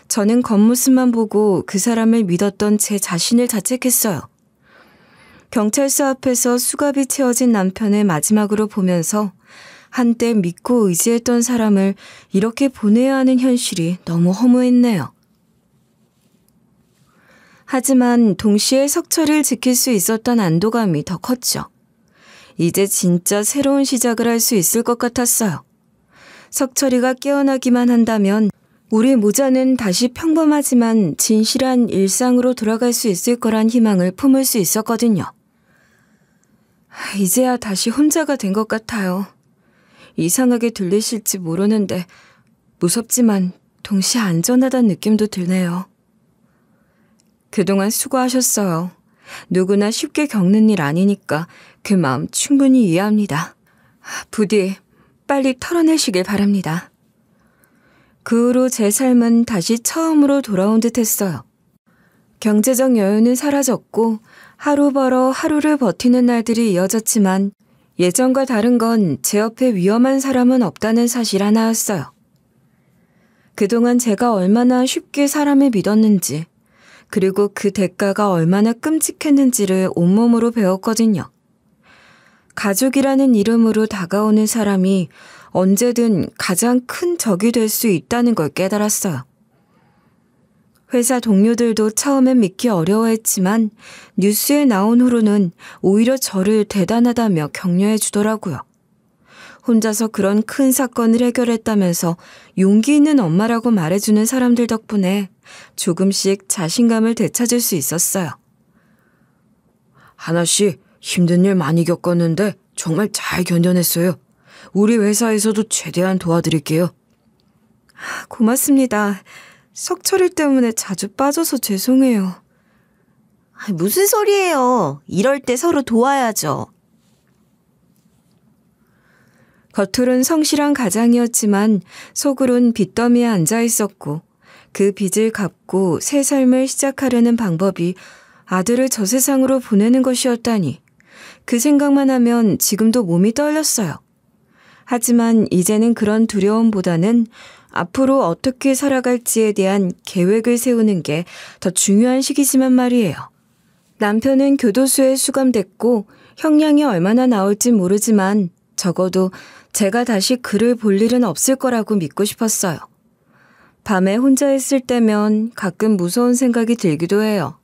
저는 겉모습만 보고 그 사람을 믿었던 제 자신을 자책했어요. 경찰서 앞에서 수갑이 채워진 남편을 마지막으로 보면서 한때 믿고 의지했던 사람을 이렇게 보내야 하는 현실이 너무 허무했네요. 하지만 동시에 석철이를 지킬 수 있었던 안도감이 더 컸죠. 이제 진짜 새로운 시작을 할 수 있을 것 같았어요. 석철이가 깨어나기만 한다면 우리 모자는 다시 평범하지만 진실한 일상으로 돌아갈 수 있을 거란 희망을 품을 수 있었거든요. 이제야 다시 혼자가 된 것 같아요. 이상하게 들리실지 모르는데 무섭지만 동시에 안전하다는 느낌도 드네요. 그동안 수고하셨어요. 누구나 쉽게 겪는 일 아니니까 그 마음 충분히 이해합니다. 부디 빨리 털어내시길 바랍니다. 그 후로 제 삶은 다시 처음으로 돌아온 듯 했어요. 경제적 여유는 사라졌고 하루 벌어 하루를 버티는 날들이 이어졌지만 예전과 다른 건 제 옆에 위험한 사람은 없다는 사실 하나였어요. 그동안 제가 얼마나 쉽게 사람을 믿었는지, 그리고 그 대가가 얼마나 끔찍했는지를 온몸으로 배웠거든요. 가족이라는 이름으로 다가오는 사람이 언제든 가장 큰 적이 될 수 있다는 걸 깨달았어요. 회사 동료들도 처음엔 믿기 어려워했지만 뉴스에 나온 후로는 오히려 저를 대단하다며 격려해 주더라고요. 혼자서 그런 큰 사건을 해결했다면서 용기 있는 엄마라고 말해주는 사람들 덕분에 조금씩 자신감을 되찾을 수 있었어요. 하나씨, 힘든 일 많이 겪었는데 정말 잘 견뎌냈어요. 우리 회사에서도 최대한 도와드릴게요. 고맙습니다. 석철이 때문에 자주 빠져서 죄송해요. 무슨 소리예요. 이럴 때 서로 도와야죠. 겉으론 성실한 가장이었지만 속으론 빚더미에 앉아 있었고 그 빚을 갚고 새 삶을 시작하려는 방법이 아들을 저 세상으로 보내는 것이었다니 그 생각만 하면 지금도 몸이 떨렸어요. 하지만 이제는 그런 두려움보다는 앞으로 어떻게 살아갈지에 대한 계획을 세우는 게 더 중요한 시기지만 말이에요. 남편은 교도소에 수감됐고 형량이 얼마나 나올진 모르지만 적어도 제가 다시 그를 볼 일은 없을 거라고 믿고 싶었어요. 밤에 혼자 있을 때면 가끔 무서운 생각이 들기도 해요.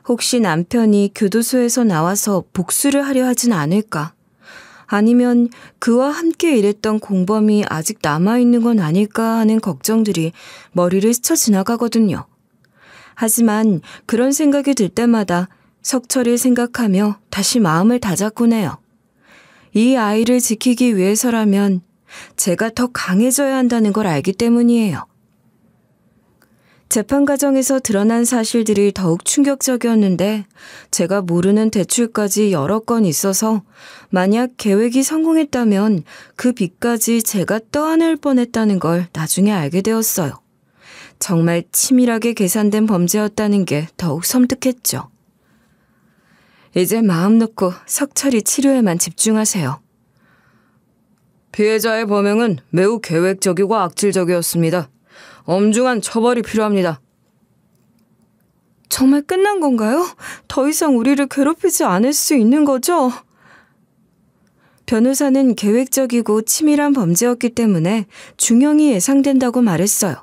혹시 남편이 교도소에서 나와서 복수를 하려 하진 않을까? 아니면 그와 함께 일했던 공범이 아직 남아있는 건 아닐까 하는 걱정들이 머리를 스쳐 지나가거든요. 하지만 그런 생각이 들 때마다 석철을 생각하며 다시 마음을 다잡곤 해요. 이 아이를 지키기 위해서라면 제가 더 강해져야 한다는 걸 알기 때문이에요. 재판 과정에서 드러난 사실들이 더욱 충격적이었는데 제가 모르는 대출까지 여러 건 있어서 만약 계획이 성공했다면 그 빚까지 제가 떠안을 뻔했다는 걸 나중에 알게 되었어요. 정말 치밀하게 계산된 범죄였다는 게 더욱 섬뜩했죠. 이제 마음 놓고 석철이 치료에만 집중하세요. 피해자의 범행은 매우 계획적이고 악질적이었습니다. 엄중한 처벌이 필요합니다. 정말 끝난 건가요? 더 이상 우리를 괴롭히지 않을 수 있는 거죠? 변호사는 계획적이고 치밀한 범죄였기 때문에 중형이 예상된다고 말했어요.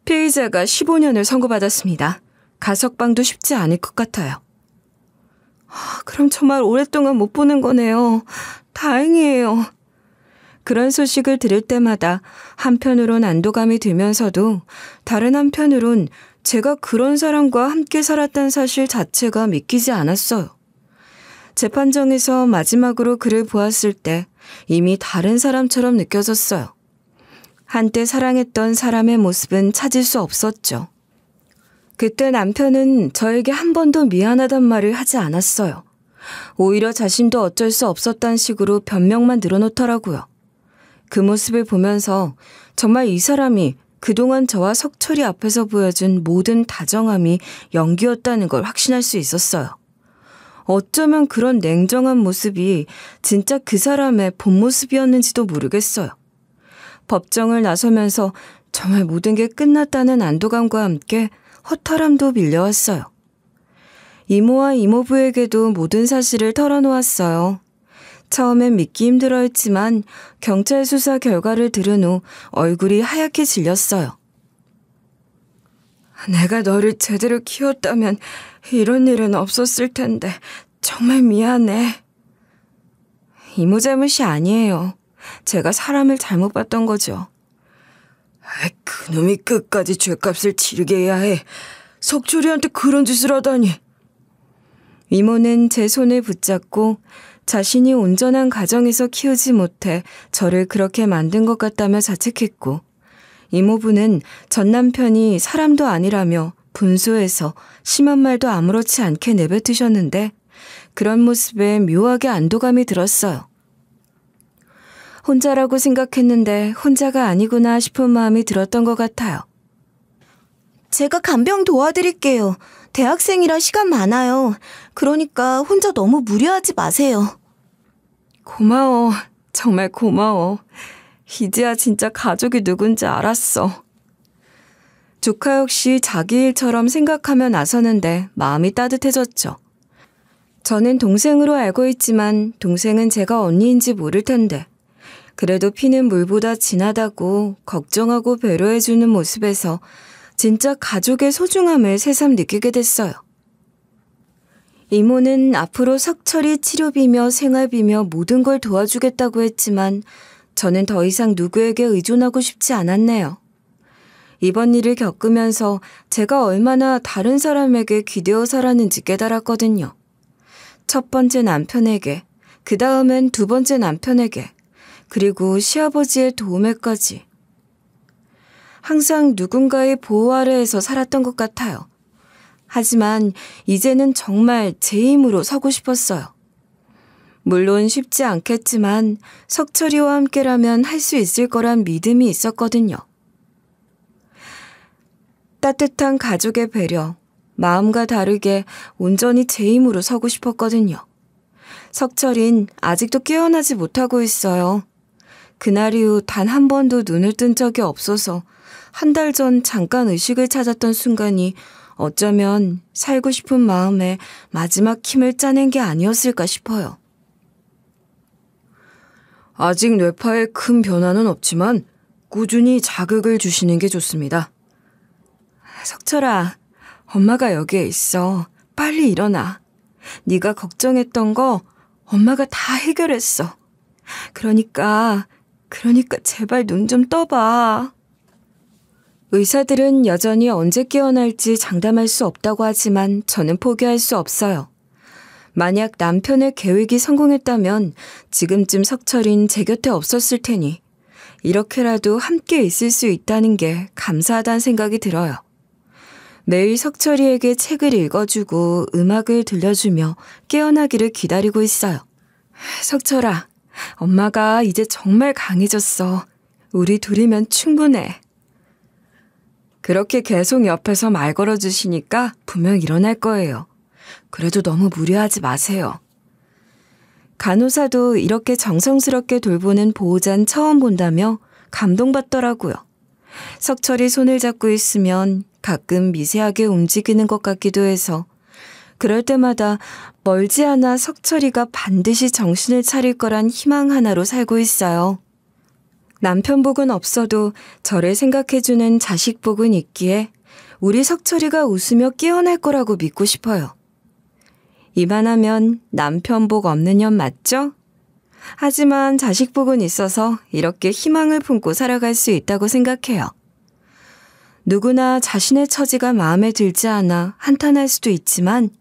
피의자가 15년을 선고받았습니다. 가석방도 쉽지 않을 것 같아요. 그럼 정말 오랫동안 못 보는 거네요. 다행이에요. 그런 소식을 들을 때마다 한편으론 안도감이 들면서도 다른 한편으론 제가 그런 사람과 함께 살았다는 사실 자체가 믿기지 않았어요. 재판정에서 마지막으로 그를 보았을 때 이미 다른 사람처럼 느껴졌어요. 한때 사랑했던 사람의 모습은 찾을 수 없었죠. 그때 남편은 저에게 한 번도 미안하단 말을 하지 않았어요. 오히려 자신도 어쩔 수 없었다는 식으로 변명만 늘어놓더라고요. 그 모습을 보면서 정말 이 사람이 그동안 저와 석철이 앞에서 보여준 모든 다정함이 연기였다는 걸 확신할 수 있었어요. 어쩌면 그런 냉정한 모습이 진짜 그 사람의 본 모습이었는지도 모르겠어요. 법정을 나서면서 정말 모든 게 끝났다는 안도감과 함께 허탈함도 밀려왔어요. 이모와 이모부에게도 모든 사실을 털어놓았어요. 처음엔 믿기 힘들어했지만 경찰 수사 결과를 들은 후 얼굴이 하얗게 질렸어요. 내가 너를 제대로 키웠다면 이런 일은 없었을 텐데 정말 미안해. 이모 잘못이 아니에요. 제가 사람을 잘못 봤던 거죠. 그놈이 끝까지 죗값을 치르게 해야 해. 석철이한테 그런 짓을 하다니. 이모는 제 손을 붙잡고 자신이 온전한 가정에서 키우지 못해 저를 그렇게 만든 것 같다며 자책했고, 이모부는 전 남편이 사람도 아니라며 분소해서 심한 말도 아무렇지 않게 내뱉으셨는데, 그런 모습에 묘하게 안도감이 들었어요. 혼자라고 생각했는데 혼자가 아니구나 싶은 마음이 들었던 것 같아요. 제가 간병 도와드릴게요. 대학생이라 시간 많아요. 그러니까 혼자 너무 무리하지 마세요. 고마워. 정말 고마워. 이제야 진짜 가족이 누군지 알았어. 조카 역시 자기 일처럼 생각하며 나서는데 마음이 따뜻해졌죠. 저는 동생으로 알고 있지만 동생은 제가 언니인지 모를 텐데, 그래도 피는 물보다 진하다고 걱정하고 배려해주는 모습에서 진짜 가족의 소중함을 새삼 느끼게 됐어요. 이모는 앞으로 석철이 치료비며 생활비며 모든 걸 도와주겠다고 했지만 저는 더 이상 누구에게 의존하고 싶지 않았네요. 이번 일을 겪으면서 제가 얼마나 다른 사람에게 기대어 살았는지 깨달았거든요. 첫 번째 남편에게, 그 다음엔 두 번째 남편에게, 그리고 시아버지의 도움에까지. 항상 누군가의 보호 아래에서 살았던 것 같아요. 하지만 이제는 정말 제 힘으로 서고 싶었어요. 물론 쉽지 않겠지만 석철이와 함께라면 할 수 있을 거란 믿음이 있었거든요. 따뜻한 가족의 배려, 마음과 다르게 온전히 제 힘으로 서고 싶었거든요. 석철인 아직도 깨어나지 못하고 있어요. 그날 이후 단 한 번도 눈을 뜬 적이 없어서 한 달 전 잠깐 의식을 찾았던 순간이 어쩌면 살고 싶은 마음에 마지막 힘을 짜낸 게 아니었을까 싶어요. 아직 뇌파에 큰 변화는 없지만 꾸준히 자극을 주시는 게 좋습니다. 석철아, 엄마가 여기에 있어. 빨리 일어나. 네가 걱정했던 거 엄마가 다 해결했어. 그러니까 제발 눈 좀 떠봐. 의사들은 여전히 언제 깨어날지 장담할 수 없다고 하지만 저는 포기할 수 없어요. 만약 남편의 계획이 성공했다면 지금쯤 석철인 제 곁에 없었을 테니 이렇게라도 함께 있을 수 있다는 게 감사하다는 생각이 들어요. 매일 석철이에게 책을 읽어주고 음악을 들려주며 깨어나기를 기다리고 있어요. 석철아, 엄마가 이제 정말 강해졌어. 우리 둘이면 충분해. 그렇게 계속 옆에서 말 걸어주시니까 분명 일어날 거예요. 그래도 너무 무리하지 마세요. 간호사도 이렇게 정성스럽게 돌보는 보호자는 처음 본다며 감동받더라고요. 석철이 손을 잡고 있으면 가끔 미세하게 움직이는 것 같기도 해서 그럴 때마다 멀지 않아 석철이가 반드시 정신을 차릴 거란 희망 하나로 살고 있어요. 남편 복은 없어도 저를 생각해주는 자식 복은 있기에 우리 석철이가 웃으며 깨어날 거라고 믿고 싶어요. 이만하면 남편 복 없는 년 맞죠? 하지만 자식 복은 있어서 이렇게 희망을 품고 살아갈 수 있다고 생각해요. 누구나 자신의 처지가 마음에 들지 않아 한탄할 수도 있지만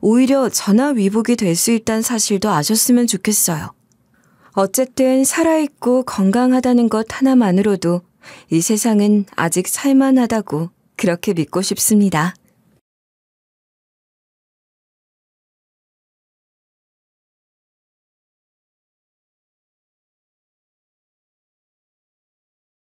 오히려 전화위복이 될 수 있다는 사실도 아셨으면 좋겠어요. 어쨌든 살아있고 건강하다는 것 하나만으로도 이 세상은 아직 살만하다고 그렇게 믿고 싶습니다.